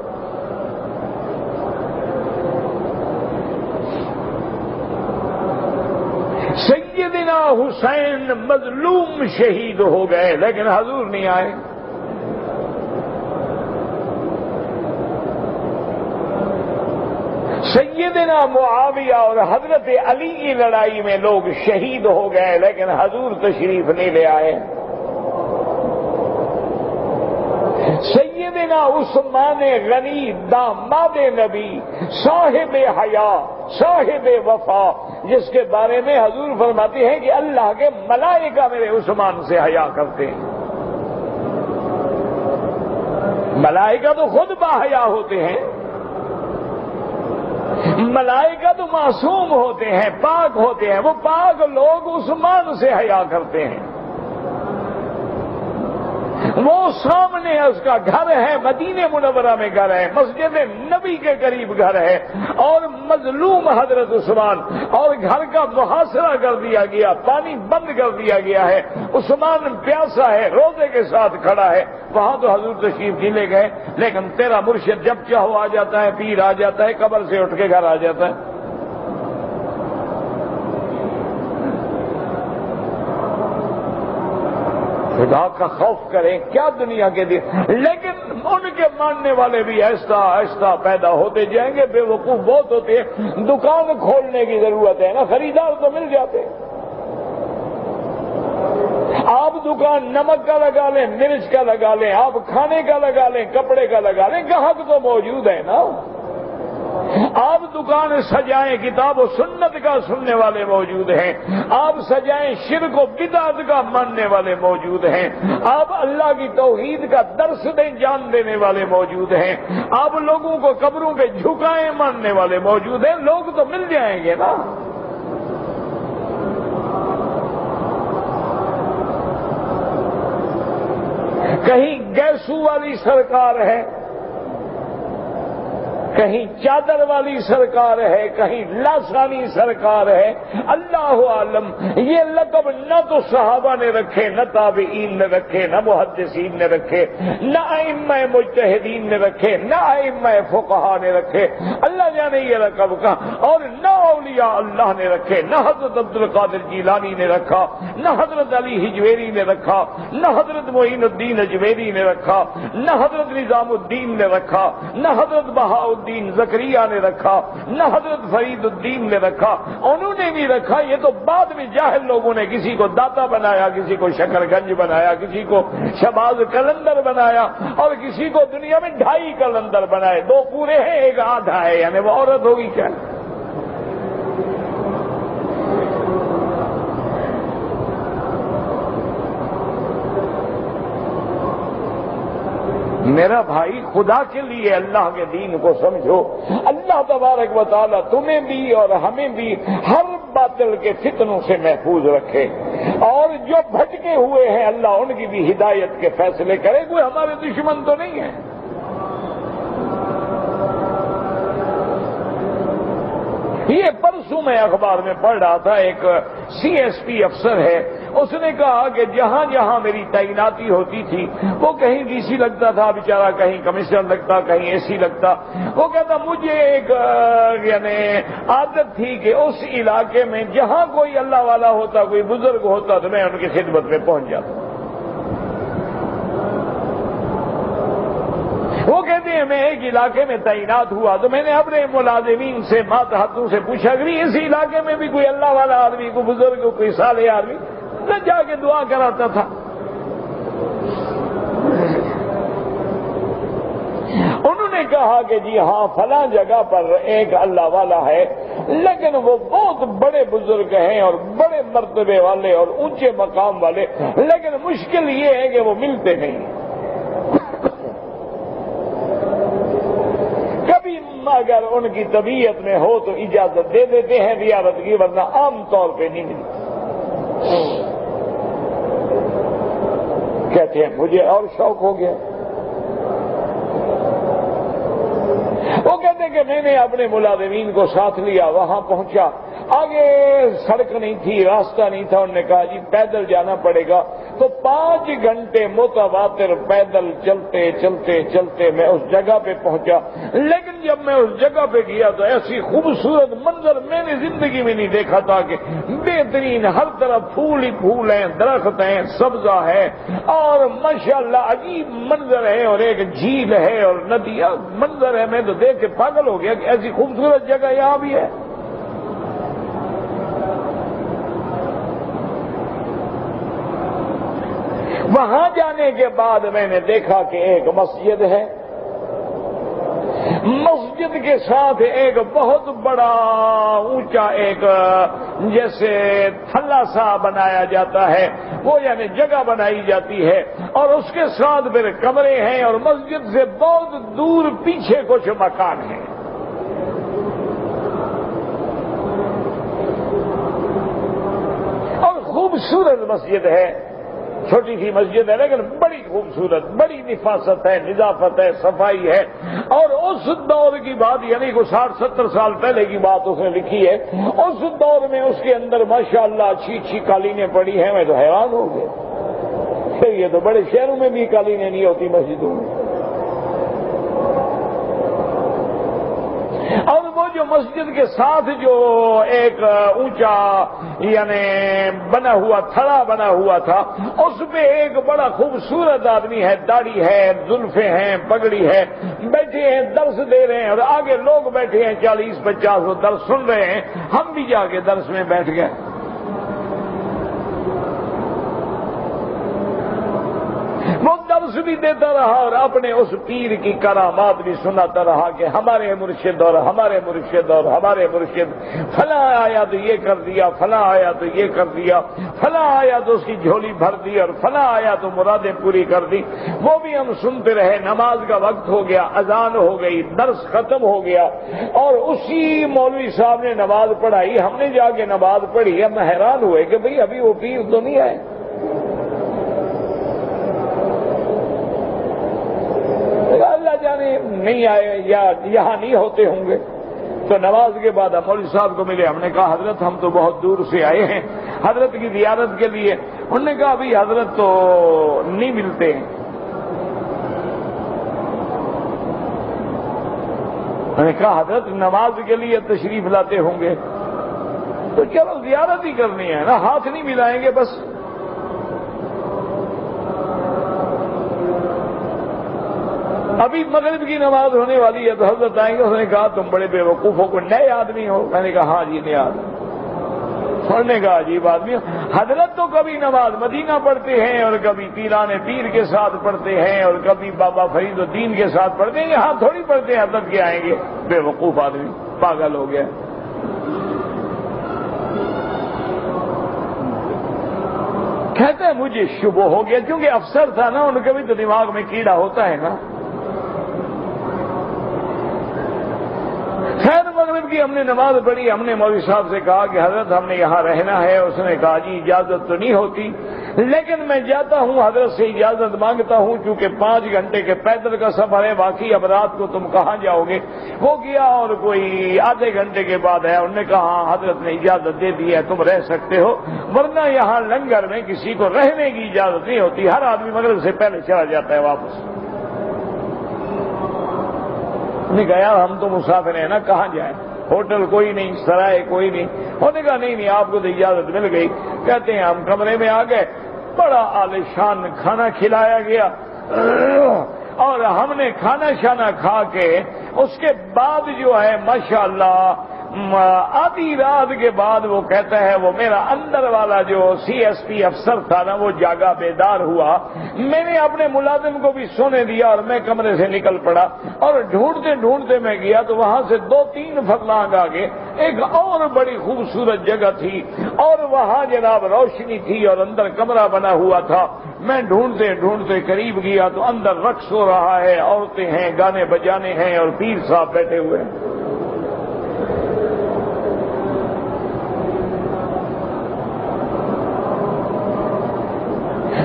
سیدنا حسین مظلوم شہید ہو گئے لیکن حضور نہیں آئے۔ سیدنا معاویہ اور حضرت علی کی لڑائی میں لوگ شہید ہو گئے لیکن حضور تشریف نہیں لے آئے۔ سیدنا عثمان غنی داماد نبی، صاحب حیا، صاحب وفا، جس کے بارے میں حضور فرماتے ہیں کہ اللہ کے ملائکہ میرے عثمان سے حیا کرتے ہیں۔ ملائکہ تو خود باحیا ہوتے ہیں، ملائکہ تو معصوم ہوتے ہیں، پاک ہوتے ہیں، وہ پاک لوگ عثمان سے حیا کرتے ہیں۔ وہ سامنے اس کا گھر ہے، مدینہ منورہ میں گھر ہے، مسجد نبی کے قریب گھر ہے، اور مظلوم حضرت عثمان، اور گھر کا محاصرہ کر دیا گیا، پانی بند کر دیا گیا ہے، عثمان پیاسا ہے، روزے کے ساتھ کھڑا ہے، وہاں تو حضور تشریف نہیں لے گئے، لیکن تیرا مرشد جب چاہو آ جاتا ہے، پیر آ جاتا ہے، قبر سے اٹھ کے گھر آ جاتا ہے۔ خدا کا خوف کریں، کیا دنیا کے دن، لیکن ان کے ماننے والے بھی ایسا ایسا پیدا ہوتے جائیں گے، بے وقوف بہت ہوتے ہیں۔ دکان کھولنے کی ضرورت ہے نا، خریدار تو مل جاتے۔ آپ دکان نمک کا لگا لیں، مرچ کا لگا لیں، آپ کھانے کا لگا لیں، کپڑے کا لگا لیں، گاہک تو موجود ہے نا۔ آپ دکان سجائیں، کتاب و سنت کا سننے والے موجود ہیں، آپ سجائیں، شرک و بدعت کا ماننے والے موجود ہیں، آپ اللہ کی توحید کا درس دیں، جان دینے والے موجود ہیں، آپ لوگوں کو قبروں پہ جھکائیں ماننے والے موجود ہیں، لوگ تو مل جائیں گے نا۔ کہیں گیسو والی سرکار ہے، کہیں چادر والی سرکار ہے، کہیں لاسانی سرکار ہے، اللہ عالم۔ یہ لقب نہ تو صحابہ نے رکھے، نہ تابعین نے رکھے، نہ محدثین نے رکھے، نہ ائمہ مجتہدین نے رکھے، نہ ائمہ فقہا نے رکھے، اللہ جانے یہ لقب کا، اور نہ اولیاء اللہ نے رکھے، نہ حضرت عبد القادر جیلانی نے رکھا، نہ حضرت علی حجویری نے رکھا، نہ حضرت معین الدین اجمیری نے رکھا، نہ حضرت نظام الدین نے رکھا، نہ حضرت بہاء الدین زکریا نے رکھا، نہ حضرت فرید الدین نے رکھا، انہوں نے بھی رکھا۔ یہ تو بعد میں جاہل لوگوں نے کسی کو داتا بنایا، کسی کو شکر گنج بنایا، کسی کو شباز کلندر بنایا، اور کسی کو دنیا میں 2.5 کلندر بنائے، 2 پورے ہیں، 1 آدھا ہے، یعنی وہ عورت ہوگی کیا؟ میرا بھائی، خدا کے لیے اللہ کے دین کو سمجھو۔ اللہ تبارک و تعالیٰ تمہیں بھی اور ہمیں بھی ہر باطل کے فتنوں سے محفوظ رکھے، اور جو بھٹکے ہوئے ہیں اللہ ان کی بھی ہدایت کے فیصلے کرے، کوئی ہمارے دشمن تو نہیں ہے۔ یہ پرسوں میں اخبار میں پڑھ رہا تھا، ایک CSP افسر ہے، اس نے کہا کہ جہاں جہاں میری تعیناتی ہوتی تھی، وہ کہیں DC لگتا تھا بیچارہ، کہیں کمشنر لگتا، کہیں AC لگتا، وہ کہتا مجھے ایک یعنی عادت تھی کہ اس علاقے میں جہاں کوئی اللہ والا ہوتا، کوئی بزرگ ہوتا، تو میں ان کی خدمت میں پہنچ جاتا۔ وہ کہتے ہیں میں ایک علاقے میں تعینات ہوا تو میں نے اپنے ملازمین سے ماتحتوں سے پوچھا کہ اس علاقے میں بھی کوئی اللہ والا آدمی، کوئی بزرگ، کوئی صالح آدمی، میں جا کے دعا کراتا تھا۔ کہا کہ جی ہاں فلاں جگہ پر ایک اللہ والا ہے، لیکن وہ بہت بڑے بزرگ ہیں اور بڑے مرتبے والے اور اونچے مقام والے، لیکن مشکل یہ ہے کہ وہ ملتے نہیں۔ کبھی اگر ان کی طبیعت میں ہو تو اجازت دے دیتے ہیں زیارت کی، ورنہ عام طور پہ نہیں ملتی۔ کہتے ہیں مجھے اور شوق ہو گیا۔ وہ کہتے ہیں کہ میں نے اپنے ملازمین کو ساتھ لیا، وہاں پہنچا، آگے سڑک نہیں تھی، راستہ نہیں تھا، انہوں نے کہا جی پیدل جانا پڑے گا۔ تو 5 گھنٹے متواتر پیدل چلتے چلتے چلتے میں اس جگہ پہ پہنچا، لیکن جب میں اس جگہ پہ گیا تو ایسی خوبصورت منظر میں نے زندگی میں نہیں دیکھا تھا کہ بہترین، ہر طرف پھول ہی پھول ہیں، درخت ہیں، سبزہ ہے، اور ماشاءاللہ عجیب منظر ہے، اور ایک جھیل ہے اور ندیاں، منظر ہے، میں تو دیکھ کے پاگل ہو گیا کہ ایسی خوبصورت جگہ یہاں بھی ہے۔ وہاں جانے کے بعد میں نے دیکھا کہ ایک مسجد ہے، مسجد کے ساتھ ایک بہت بڑا اونچا ایک جیسے تھلا سا بنایا جاتا ہے، وہ یعنی جگہ بنائی جاتی ہے، اور اس کے ساتھ پھر کمرے ہیں، اور مسجد سے بہت دور پیچھے کچھ مکان ہیں۔ اور خوبصورت مسجد ہے، چھوٹی سی مسجد ہے لیکن بڑی خوبصورت، بڑی نفاست ہے، نظافت ہے، صفائی ہے، اور اس دور کی بات یعنی کوئی 60-70 سال پہلے کی بات اس نے لکھی ہے۔ اس دور میں اس کے اندر ماشاءاللہ اچھی اچھی قالینیں پڑی ہیں، میں تو حیران ہو گیا، یہ تو بڑے شہروں میں بھی قالینیں نہیں ہوتی مسجدوں میں۔ اور وہ جو مسجد کے ساتھ جو ایک اونچا یعنی بنا ہوا تھڑا بنا ہوا تھا، اس پہ ایک بڑا خوبصورت آدمی ہے، داڑھی ہے، زلفیں ہیں، پگڑی ہے، بیٹھے ہیں درس دے رہے ہیں، اور آگے لوگ بیٹھے ہیں 40-50 درس سن رہے ہیں۔ ہم بھی جا کے درس میں بیٹھ گئے۔ وہ درس بھی دیتا رہا اور اپنے اس پیر کی کرامات بھی سناتا رہا کہ ہمارے مرشد اور ہمارے مرشد اور ہمارے مرشد، فلاں آیا تو یہ کر دیا، فلاں آیا تو یہ کر دیا، فلاں آیا تو اس کی جھولی بھر دی، اور فلاں آیا تو مرادیں پوری کر دی۔ وہ بھی ہم سنتے رہے۔ نماز کا وقت ہو گیا، اذان ہو گئی، درس ختم ہو گیا، اور اسی مولوی صاحب نے نماز پڑھائی، ہم نے جا کے نماز پڑھی۔ ہم حیران ہوئے کہ بھئی ابھی وہ پیر تو نہیں آئے۔ اللہ جانے نہیں آئے یا یہاں نہیں ہوتے ہوں گے۔ تو نماز کے بعد مولوی صاحب کو ملے، ہم نے کہا حضرت ہم تو بہت دور سے آئے ہیں حضرت کی زیارت کے لیے۔ انہوں نے کہا ابھی حضرت تو نہیں ملتے ہیں۔ میں نے کہا حضرت نماز کے لیے تشریف لاتے ہوں گے تو چلو زیارت ہی کرنی ہے نا، ہاتھ نہیں ملائیں گے بس۔ ابھی مغرب کی نماز ہونے والی ہے تو حضرت آئیں گے۔ اس نے کہا تم بڑے بے وقوف ہو، کوئی نئے آدمی ہو؟ میں نے کہا ہاں جی نئے آدمی۔ انہوں نے کہا عجیب آدمی ہو، حضرت تو کبھی نماز مدینہ پڑھتے ہیں اور کبھی پیران پیر کے ساتھ پڑھتے ہیں اور کبھی بابا فرید الدین کے ساتھ پڑھتے ہیں، یہاں تھوڑی پڑھتے ہیں حضرت کے آئیں گے؟ بے وقوف آدمی، پاگل ہو گیا۔ کہتے ہیں مجھے شبہ ہو گیا، کیونکہ افسر تھا نا، ان کے بھی تو دماغ میں کیڑا ہوتا ہے نا۔ خیر مغرب کی ہم نے نماز پڑھی، ہم نے مولوی صاحب سے کہا کہ حضرت ہم نے یہاں رہنا ہے۔ اس نے کہا جی اجازت تو نہیں ہوتی، لیکن میں جاتا ہوں حضرت سے اجازت مانگتا ہوں، چونکہ 5 گھنٹے کے پیدل کا سفر ہے، باقی اب رات کو تم کہاں جاؤ گے؟ وہ گیا اور کوئی آدھے گھنٹے کے بعد ہے، انہوں نے کہا ہاں حضرت نے اجازت دے دی ہے، تم رہ سکتے ہو، ورنہ یہاں لنگر میں کسی کو رہنے کی اجازت نہیں ہوتی، ہر آدمی مغرب سے پہلے چلا جاتا ہے واپس۔ نے کہا یار ہم تو مسافر ہیں نا، کہاں جائیں؟ ہوٹل کوئی نہیں، سرائے کوئی نہیں۔ انہوں نے کہا نہیں آپ کو تو اجازت مل گئی۔ کہتے ہیں ہم کمرے میں آ گئے، بڑا عالیشان کھانا کھلایا گیا، اور ہم نے کھانا شانا کھا کے اس کے بعد جو ہے ماشاءاللہ آدھی رات کے بعد وہ کہتا ہے وہ میرا اندر والا جو CSP افسر تھا نا وہ جاگا بیدار ہوا، میں نے اپنے ملازم کو بھی سونے دیا اور میں کمرے سے نکل پڑا اور ڈھونڈتے ڈھونڈتے میں گیا تو وہاں سے 2-3 فرلانگ آگے ایک اور بڑی خوبصورت جگہ تھی اور وہاں جناب روشنی تھی اور اندر کمرہ بنا ہوا تھا۔ میں ڈھونڈتے ڈھونڈتے قریب گیا تو اندر رقص ہو رہا ہے، عورتیں ہیں، گانے بجانے ہیں اور پیر صاحب بیٹھے ہوئے ہیں۔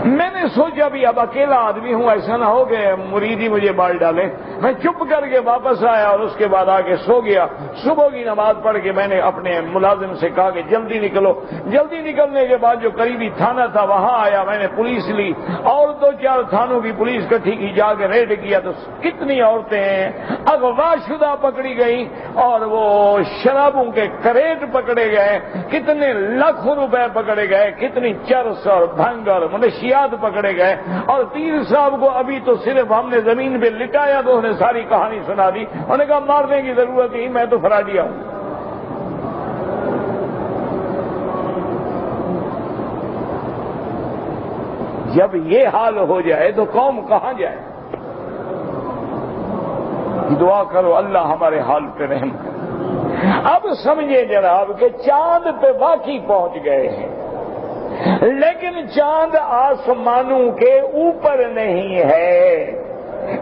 میں نے سوچا بھی اب اکیلا آدمی ہوں، ایسا نہ ہو کہ مرید ہی مجھے مار ڈالے۔ میں چپ کر کے واپس آیا اور اس کے بعد آ کے سو گیا۔ صبح کی نماز پڑھ کے میں نے اپنے ملازم سے کہا کہ جلدی نکلو۔ جلدی نکلنے کے بعد جو قریبی تھانہ تھا وہاں آیا، میں نے پولیس لی اور 2-4 تھانوں کی پولیس اکٹھی کی، جا کے ریڈ کیا تو کتنی عورتیں ہیں اغوا شدہ پکڑی گئی اور وہ شرابوں کے کریٹ پکڑے گئے، کتنے لاکھوں روپے پکڑے گئے، کتنی چرس اور بھنگ اور منشیات پکڑے گئے۔ اور پیر صاحب کو ابھی تو صرف ہم نے زمین پہ لٹایا تو انہوں نے ساری کہانی سنا دی۔ انہوں نے کہا مارنے کی ضرورت نہیں، میں تو فراڈیا ہوں۔ جب یہ حال ہو جائے تو قوم کہاں جائے؟ دعا کرو اللہ ہمارے حال پہ رحم کرے۔ اب سمجھے جناب کہ چاند پہ واقعی پہنچ گئے ہیں، لیکن چاند آسمانوں کے اوپر نہیں ہے،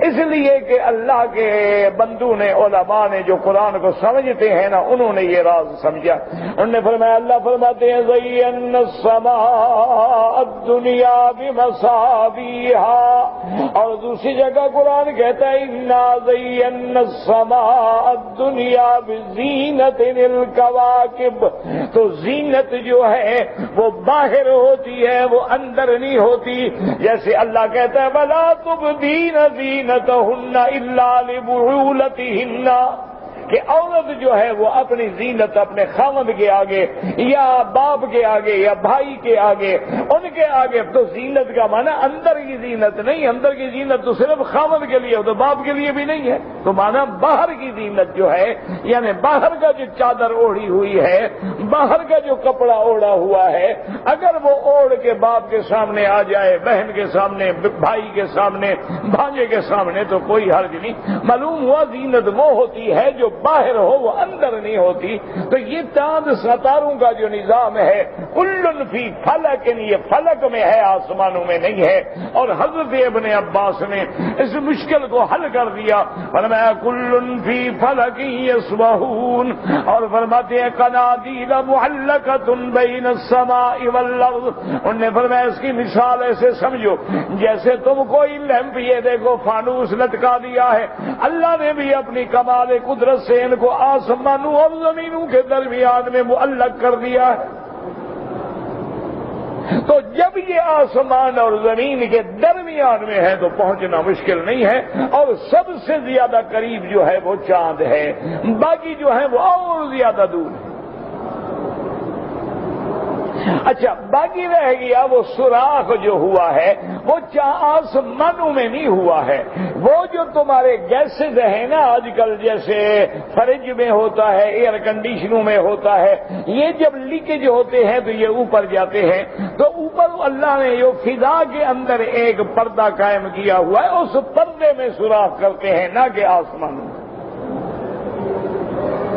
اس لیے کہ اللہ کے بندوں نے، علماء نے جو قرآن کو سمجھتے ہیں نا، انہوں نے یہ راز سمجھا۔ انہوں نے فرمایا، اللہ فرماتے ہیں زَيَّنَّا السَّمَاءَ الدُّنْيَا بِمَصَابِيحَا، اور دوسری جگہ قرآن کہتا ہے إِنَّا زَيَّنَّا السَّمَاءَ الدُّنْيَا بِزِينَةٍ الْكَوَاكِبِ، تو زینت جو ہے وہ باہر ہوتی ہے، وہ اندر نہیں ہوتی۔ جیسے اللہ کہتا ہے وَلَا تُبْدِينَ زینتہن الا لبعولتہن، کہ عورت جو ہے وہ اپنی زینت اپنے خاوند کے آگے یا باپ کے آگے یا بھائی کے آگے، ان کے آگے، تو زینت کا معنی اندر کی زینت نہیں، اندر کی زینت تو صرف خاوند کے لیے، تو باپ کے لیے بھی نہیں ہے، تو معنی باہر کی زینت جو ہے، یعنی باہر کا جو چادر اوڑھی ہوئی ہے، باہر کا جو کپڑا اوڑھا ہوا ہے، اگر وہ اوڑھ کے باپ کے سامنے آ جائے، بہن کے سامنے، بھائی کے سامنے، بھانجے کے سامنے، تو کوئی حرج نہیں۔ معلوم ہوا زینت وہ ہوتی ہے جو باہر ہو، وہ اندر نہیں ہوتی۔ تو یہ چاند ستاروں کا جو نظام ہے، کل فی فلک، یہ فلک میں ہے، آسمانوں میں نہیں ہے۔ اور حضرت ابن عباس نے اس مشکل کو حل کر دیا، فرمایا کل فی فلک یسبحون، اور فرماتے ہیں قنادیل معلقۃ بین السماء والارض۔ انہوں نے فرمایا اس کی مثال ایسے سمجھو جیسے تم کوئی لیمپ، یہ دیکھو فانوس لٹکا دیا ہے، اللہ نے بھی اپنی کمال قدرت سے ان کو آسمانوں اور زمینوں کے درمیان میں معلق کر دیا ہے۔ تو جب یہ آسمان اور زمین کے درمیان میں ہے تو پہنچنا مشکل نہیں ہے، اور سب سے زیادہ قریب جو ہے وہ چاند ہے، باقی جو ہے وہ اور زیادہ دور ہے۔ اچھا، باقی رہ گیا وہ سوراخ جو ہوا ہے، وہ آسمانوں میں نہیں ہوا ہے، وہ جو تمہارے گیسز ہیں نا آج کل، جیسے فریج میں ہوتا ہے، ایئر کنڈیشنوں میں ہوتا ہے، یہ جب لیکیج ہوتے ہیں تو یہ اوپر جاتے ہیں، تو اوپر اللہ نے جو فضا کے اندر ایک پردہ قائم کیا ہوا ہے، اس پردے میں سوراخ کرتے ہیں، نہ کہ آسمانوں میں۔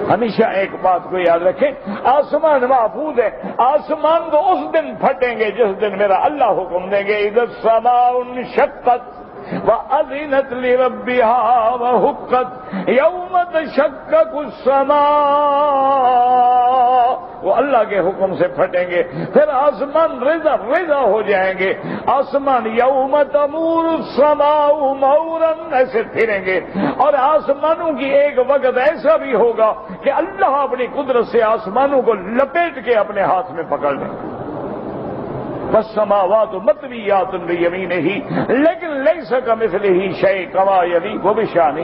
ہمیشہ ایک بات کو یاد رکھیں، آسمان محفوظ ہے، آسمان تو اس دن پھٹیں گے جس دن میرا اللہ حکم دیں گے اذا السماء انشقت وَأَذِنَتْ لِرَبِّهَا وَحُقَّتْ يَوْمَ تَشَقَّقُ السَّمَاءُ، وہ اللہ کے حکم سے پھٹیں گے، پھر آسمان رضا ہو جائیں گے، آسمان یوم تمور السماء مورا ایسے پھریں گے، اور آسمانوں کی ایک وقت ایسا بھی ہوگا کہ اللہ اپنی قدرت سے آسمانوں کو لپیٹ کے اپنے ہاتھ میں پکڑ لیں گے۔ والسماوات مطویات بیمینہ لیکن لیس کمثلہ شیء کما یلیق بشانہ۔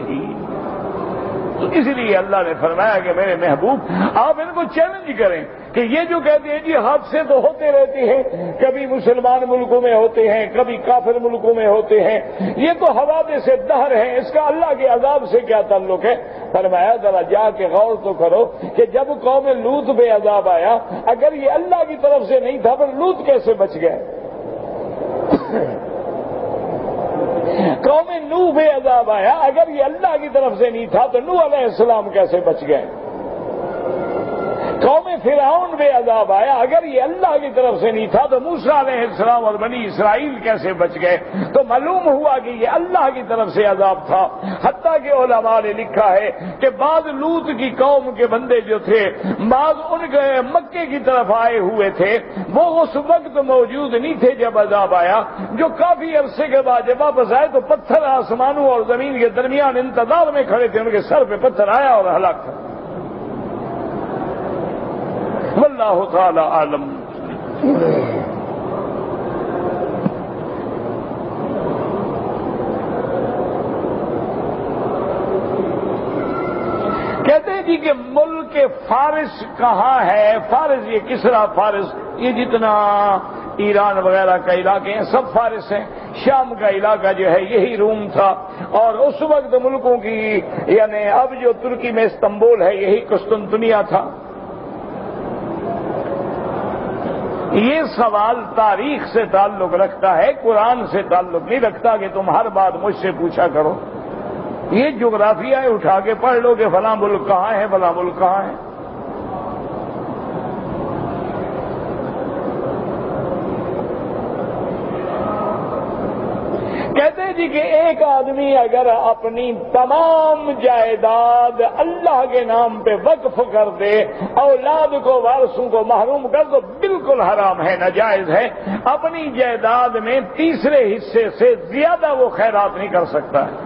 تو اس لیے اللہ نے فرمایا کہ میرے محبوب آپ ان کو چیلنج کریں کہ یہ جو کہتے ہیں جی حادثے تو ہوتے رہتے ہیں، کبھی مسلمان ملکوں میں ہوتے ہیں، کبھی کافر ملکوں میں ہوتے ہیں، یہ تو حوادث دہر ہیں، اس کا اللہ کے عذاب سے کیا تعلق ہے؟ فرمایا ذرا جا کے غور تو کرو کہ جب قوم لوط پہ عذاب آیا اگر یہ اللہ کی طرف سے نہیں تھا پھر لوط کیسے بچ گئے؟ قوم نوح پہ عذاب آیا اگر یہ اللہ کی طرف سے نہیں تھا تو نوح علیہ السلام کیسے بچ گئے؟ قوم فرعون پہ عذاب آیا اگر یہ اللہ کی طرف سے نہیں تھا تو موسیٰ علیہ السلام اور بنی اسرائیل کیسے بچ گئے؟ تو معلوم ہوا کہ یہ اللہ کی طرف سے عذاب تھا۔ حتیٰ کہ علماء نے لکھا ہے کہ بعض لوط کی قوم کے بندے جو تھے بعض ان کے مکے کی طرف آئے ہوئے تھے وہ اس وقت موجود نہیں تھے جب عذاب آیا، جو کافی عرصے کے بعد جب واپس آئے تو پتھر آسمانوں اور زمین کے درمیان انتظار میں کھڑے تھے، ان کے سر پہ پتھر آیا اور ہلاک تھا۔ واللہ تعالی عالم۔ کہتے ہیں جی کہ ملک فارس کہاں ہے؟ فارس یہ کسرا فارس، یہ جتنا ایران وغیرہ کا علاقے ہیں سب فارس ہیں۔ شام کا علاقہ جو ہے یہی روم تھا، اور اس وقت ملکوں کی یعنی اب جو ترکی میں استنبول ہے یہی قسطنطنیہ تھا۔ یہ سوال تاریخ سے تعلق رکھتا ہے، قرآن سے تعلق نہیں رکھتا کہ تم ہر بات مجھ سے پوچھا کرو۔ یہ جغرافیہ اٹھا کے پڑھ لو کہ فلاں ملک کہاں ہے فلاں ملک کہاں ہے۔ کہتے ہیں جی کہ ایک آدمی اگر اپنی تمام جائیداد اللہ کے نام پہ وقف کر دے، اولاد کو وارثوں کو محروم کر دو، بالکل حرام ہے، ناجائز ہے۔ اپنی جائیداد میں تیسرے حصے سے زیادہ وہ خیرات نہیں کر سکتا ہے۔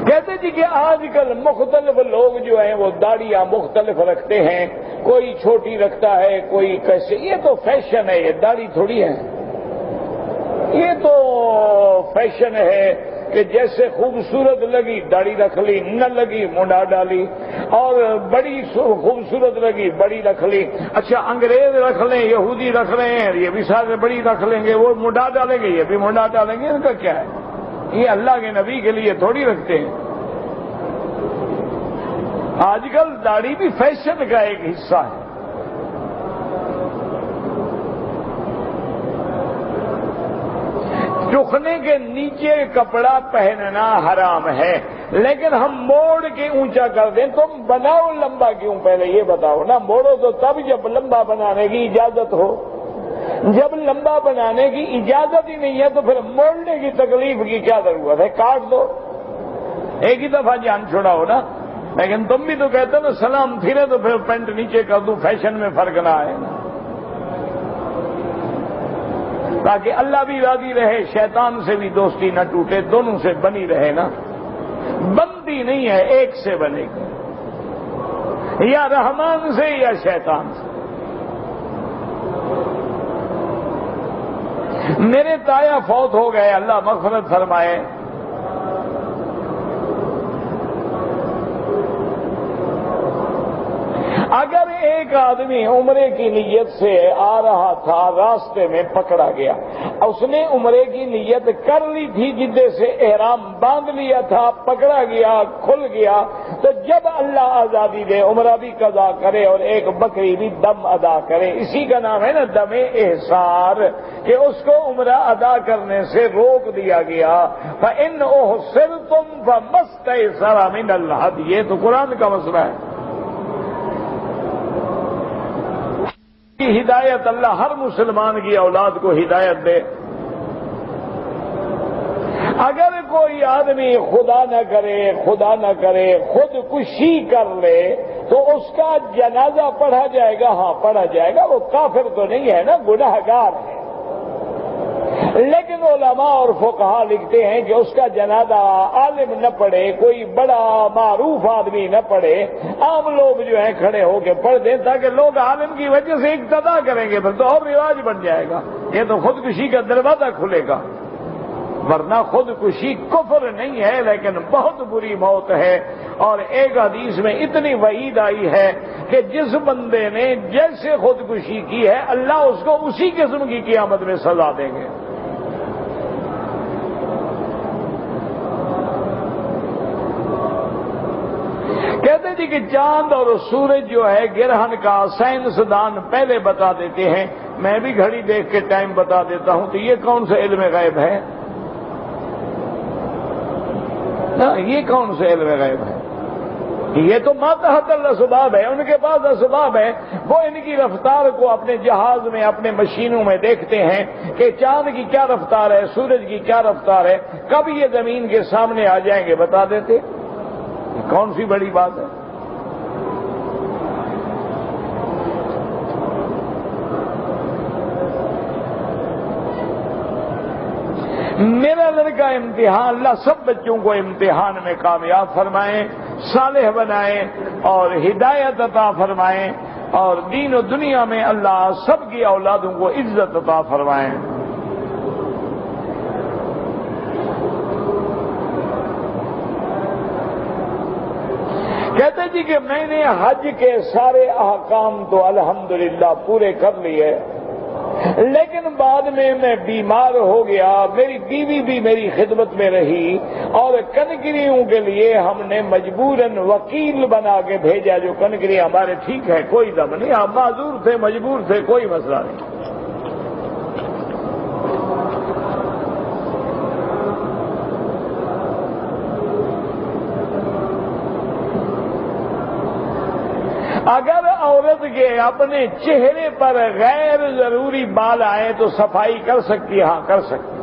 کہتے جی کہ آج کل مختلف لوگ جو ہیں وہ داڑیاں مختلف رکھتے ہیں، کوئی چھوٹی رکھتا ہے کوئی کیسے، یہ تو فیشن ہے، یہ داڑھی تھوڑی ہے، یہ تو فیشن ہے کہ جیسے خوبصورت لگی داڑھی رکھ لی، نہ لگی منڈا ڈالی، اور بڑی خوبصورت لگی بڑی رکھ لی۔ اچھا انگریز رکھ لیں، یہودی رکھ رہے ہیں، یہ بھی سارے بڑی رکھ لیں گے، وہ منڈا ڈالیں گے یہ بھی منڈا ڈالیں گے، ان کا کیا ہے؟ یہ اللہ کے نبی کے لیے تھوڑی رکھتے ہیں۔ آج کل داڑھی بھی فیشن کا ایک حصہ ہے۔ ٹخنے کے نیچے کپڑا پہننا حرام ہے، لیکن ہم موڑ کے اونچا کر دیں۔ تم بناؤ لمبا کیوں؟ پہلے یہ بتاؤ نا، موڑو تو تب جب لمبا بنانے کی اجازت ہو۔ جب لمبا بنانے کی اجازت ہی نہیں ہے تو پھر موڑنے کی تکلیف کی کیا ضرورت ہے؟ کاٹ دو، ایک ہی دفعہ جان چھوڑاؤ نا۔ لیکن تم بھی تو کہتے ہو نا سلام پھرے تو پھر پینٹ نیچے کر دوں، فیشن میں فرق نہ آئے نا، تاکہ اللہ بھی راضی رہے، شیطان سے بھی دوستی نہ ٹوٹے، دونوں سے بنی رہے نا۔ بندی نہیں ہے، ایک سے بنے گی، یا رحمان سے یا شیطان سے۔ میرے تایا فوت ہو گئے، اللہ مغفرت فرمائے۔ اگر ایک آدمی عمرے کی نیت سے آ رہا تھا، راستے میں پکڑا گیا، اس نے عمرے کی نیت کر لی تھی، جدے سے احرام باندھ لیا تھا، پکڑا گیا، کھل گیا، تو جب اللہ آزادی دے عمرہ بھی قضا کرے اور ایک بکری بھی دم ادا کرے۔ اسی کا نام ہے نا دم احصار، کہ اس کو عمرہ ادا کرنے سے روک دیا گیا۔ فَإِنْ أُحْصِرْتُمْ فَمَا اسْتَيْسَرَ مِنَ الْهَدْيِ، یہ تو قرآن کا مسئلہ ہے۔ ہدایت اللہ ہر مسلمان کی اولاد کو ہدایت دے۔ اگر کوئی آدمی خدا نہ کرے خودکشی کر لے تو اس کا جنازہ پڑھا جائے گا؟ ہاں پڑھا جائے گا، وہ کافر تو نہیں ہے نا، گناہگار ہے۔ لیکن علماء اور فقہا لکھتے ہیں کہ اس کا جنازہ عالم نہ پڑھے، کوئی بڑا معروف آدمی نہ پڑھے، عام لوگ جو ہیں کھڑے ہو کے پڑھ دیں، تاکہ لوگ عالم کی وجہ سے اقتدا کریں گے، پھر تو اور رواج بن جائے گا، یہ تو خودکشی کا دروازہ کھلے گا۔ ورنہ خودکشی کفر نہیں ہے، لیکن بہت بری موت ہے۔ اور ایک حدیث میں اتنی وعید آئی ہے کہ جس بندے نے جیسے خودکشی کی ہے اللہ اس کو اسی قسم کی قیامت میں سزا دیں گے۔ کہتے جی کہ چاند اور سورج جو ہے گرہن کا سائنسدان پہلے بتا دیتے ہیں، میں بھی گھڑی دیکھ کے ٹائم بتا دیتا ہوں، تو یہ کون سے علم غیب ہے؟ یہ کون سے علم غیب ہے؟ یہ تو ماتحت الاسباب ہے، ان کے پاس اسباب ہے، وہ ان کی رفتار کو اپنے جہاز میں اپنے مشینوں میں دیکھتے ہیں کہ چاند کی کیا رفتار ہے، سورج کی کیا رفتار ہے، کب یہ زمین کے سامنے آ جائیں گے بتا دیتے۔ یہ کون سی بڑی بات ہے؟ میرا لڑکا امتحان، اللہ سب بچوں کو امتحان میں کامیاب فرمائیں، صالح بنائیں اور ہدایت عطا فرمائیں، اور دین و دنیا میں اللہ سب کی اولادوں کو عزت عطا فرمائیں۔ کہتے جی کہ میں نے حج کے سارے احکام تو الحمدللہ پورے کر لیے، لیکن بعد میں بیمار ہو گیا، میری بیوی بھی میری خدمت میں رہی، اور کنکریوں کے لیے ہم نے مجبوراً وکیل بنا کے بھیجا، جو کنکری ہمارے ٹھیک ہے کوئی دم نہیں، ہم معذور تھے مجبور تھے، کوئی مسئلہ نہیں۔ اگر عورت کے اپنے چہرے پر غیر ضروری بال آئے تو صفائی کر سکتی ہے؟ ہاں کر سکتی،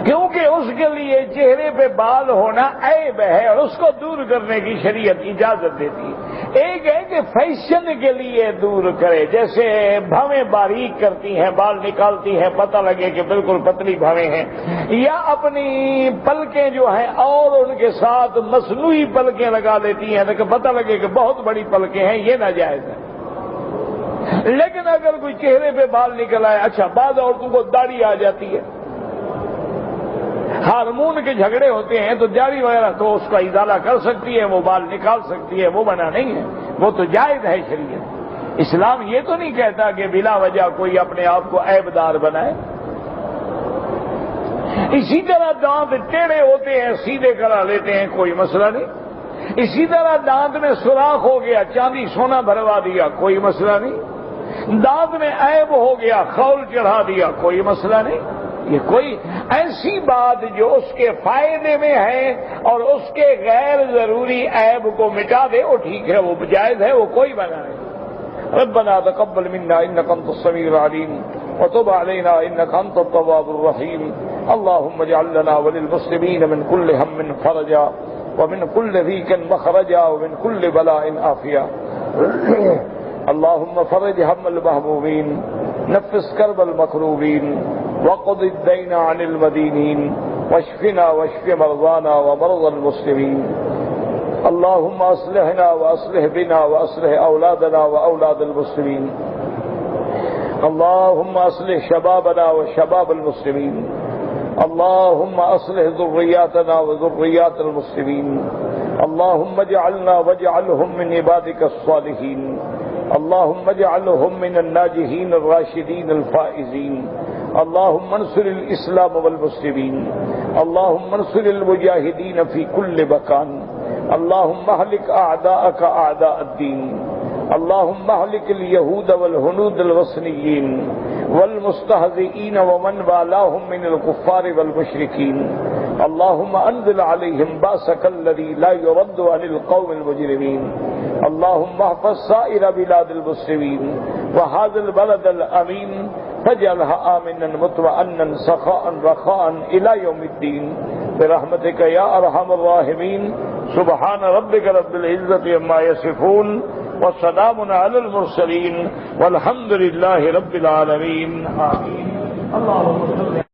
کیونکہ اس کے لیے چہرے پہ بال ہونا عیب ہے اور اس کو دور کرنے کی شریعت اجازت دیتی ہے۔ ایک ہے کہ فیشن کے لیے دور کرے، جیسے بھویں باریک کرتی ہیں، بال نکالتی ہیں، پتہ لگے کہ بالکل پتلی بھویں ہیں، یا اپنی پلکیں جو ہیں اور ان کے ساتھ مصنوعی پلکیں لگا دیتی ہیں لیکن پتہ لگے کہ بہت بڑی پلکیں ہیں، یہ ناجائز ہے۔ لیکن اگر کوئی چہرے پہ بال نکل آئے، اچھا بعض عورتوں کو داڑھی آ جاتی ہے، ہارمون کے جھگڑے ہوتے ہیں تو داڑھی وغیرہ تو اس کا ازالہ کر سکتی ہے، وہ بال نکال سکتی ہے، وہ منع نہیں ہے، وہ تو جائز ہے شریعت۔ اسلام یہ تو نہیں کہتا کہ بلا وجہ کوئی اپنے آپ کو عیب دار بنائے۔ اسی طرح دانت ٹیڑھے ہوتے ہیں، سیدھے کرا لیتے ہیں، کوئی مسئلہ نہیں۔ اسی طرح دانت میں سوراخ ہو گیا، چاندی سونا بھروا دیا، کوئی مسئلہ نہیں۔ دانت میں عیب ہو گیا، خول چڑھا دیا، کوئی مسئلہ نہیں۔ یہ کوئی ایسی بات جو اس کے فائدے میں ہے اور اس کے غیر ضروری عیب کو مٹا دے وہ ٹھیک ہے، وہ جائز ہے، وہ کوئی منع نہیں۔ ربنا تقبل منا انك انت السميع العليم وتب علينا انك انت التواب الرحيم اللهم اجعل لنا وللمسلمين من كل هم فرجا ومن كل ضيق مخرجا ومن كل بلاء عافيا اللهم فرج هم المهمومين نفس كرب المكروبين وقض الدين عن المدينين واشفنا واشف مرضانا ومرضى المسلمين اللهم اصلحنا واصلح بنا واصلح اولادنا واولاد المسلمين اللهم اصلح شبابنا وشباب المسلمين اللهم اصلح ذرياتنا وذريات المسلمين اللهم اجعلنا واجعلهم من عبادك الصالحين اللهم اجعلهم من الناجحين الراشدين الفائزين اللهم انصر الاسلام والمسلمين اللهم انصر المجاهدين في كل مكان اللهم اهلك اعداءك اعداء الدين اللهم اهلك اليهود والهنود الوثنيين والمستهزئين ومن والاهم من الكفار والمشركين اللهم انزل عليهم بأسك الذي لا يرد عن القوم المجرمين اللهم احفظ سائر بلاد المسلمين وهذا البلد الامين فاجعلها آمنا مطمئنا سخاء رخاء الى يوم الدين برحمتك يا ارحم الراحمين سبحان ربك رب العزة عما يصفون وسلام على المرسلين والحمد لله رب العالمين آمين اللهم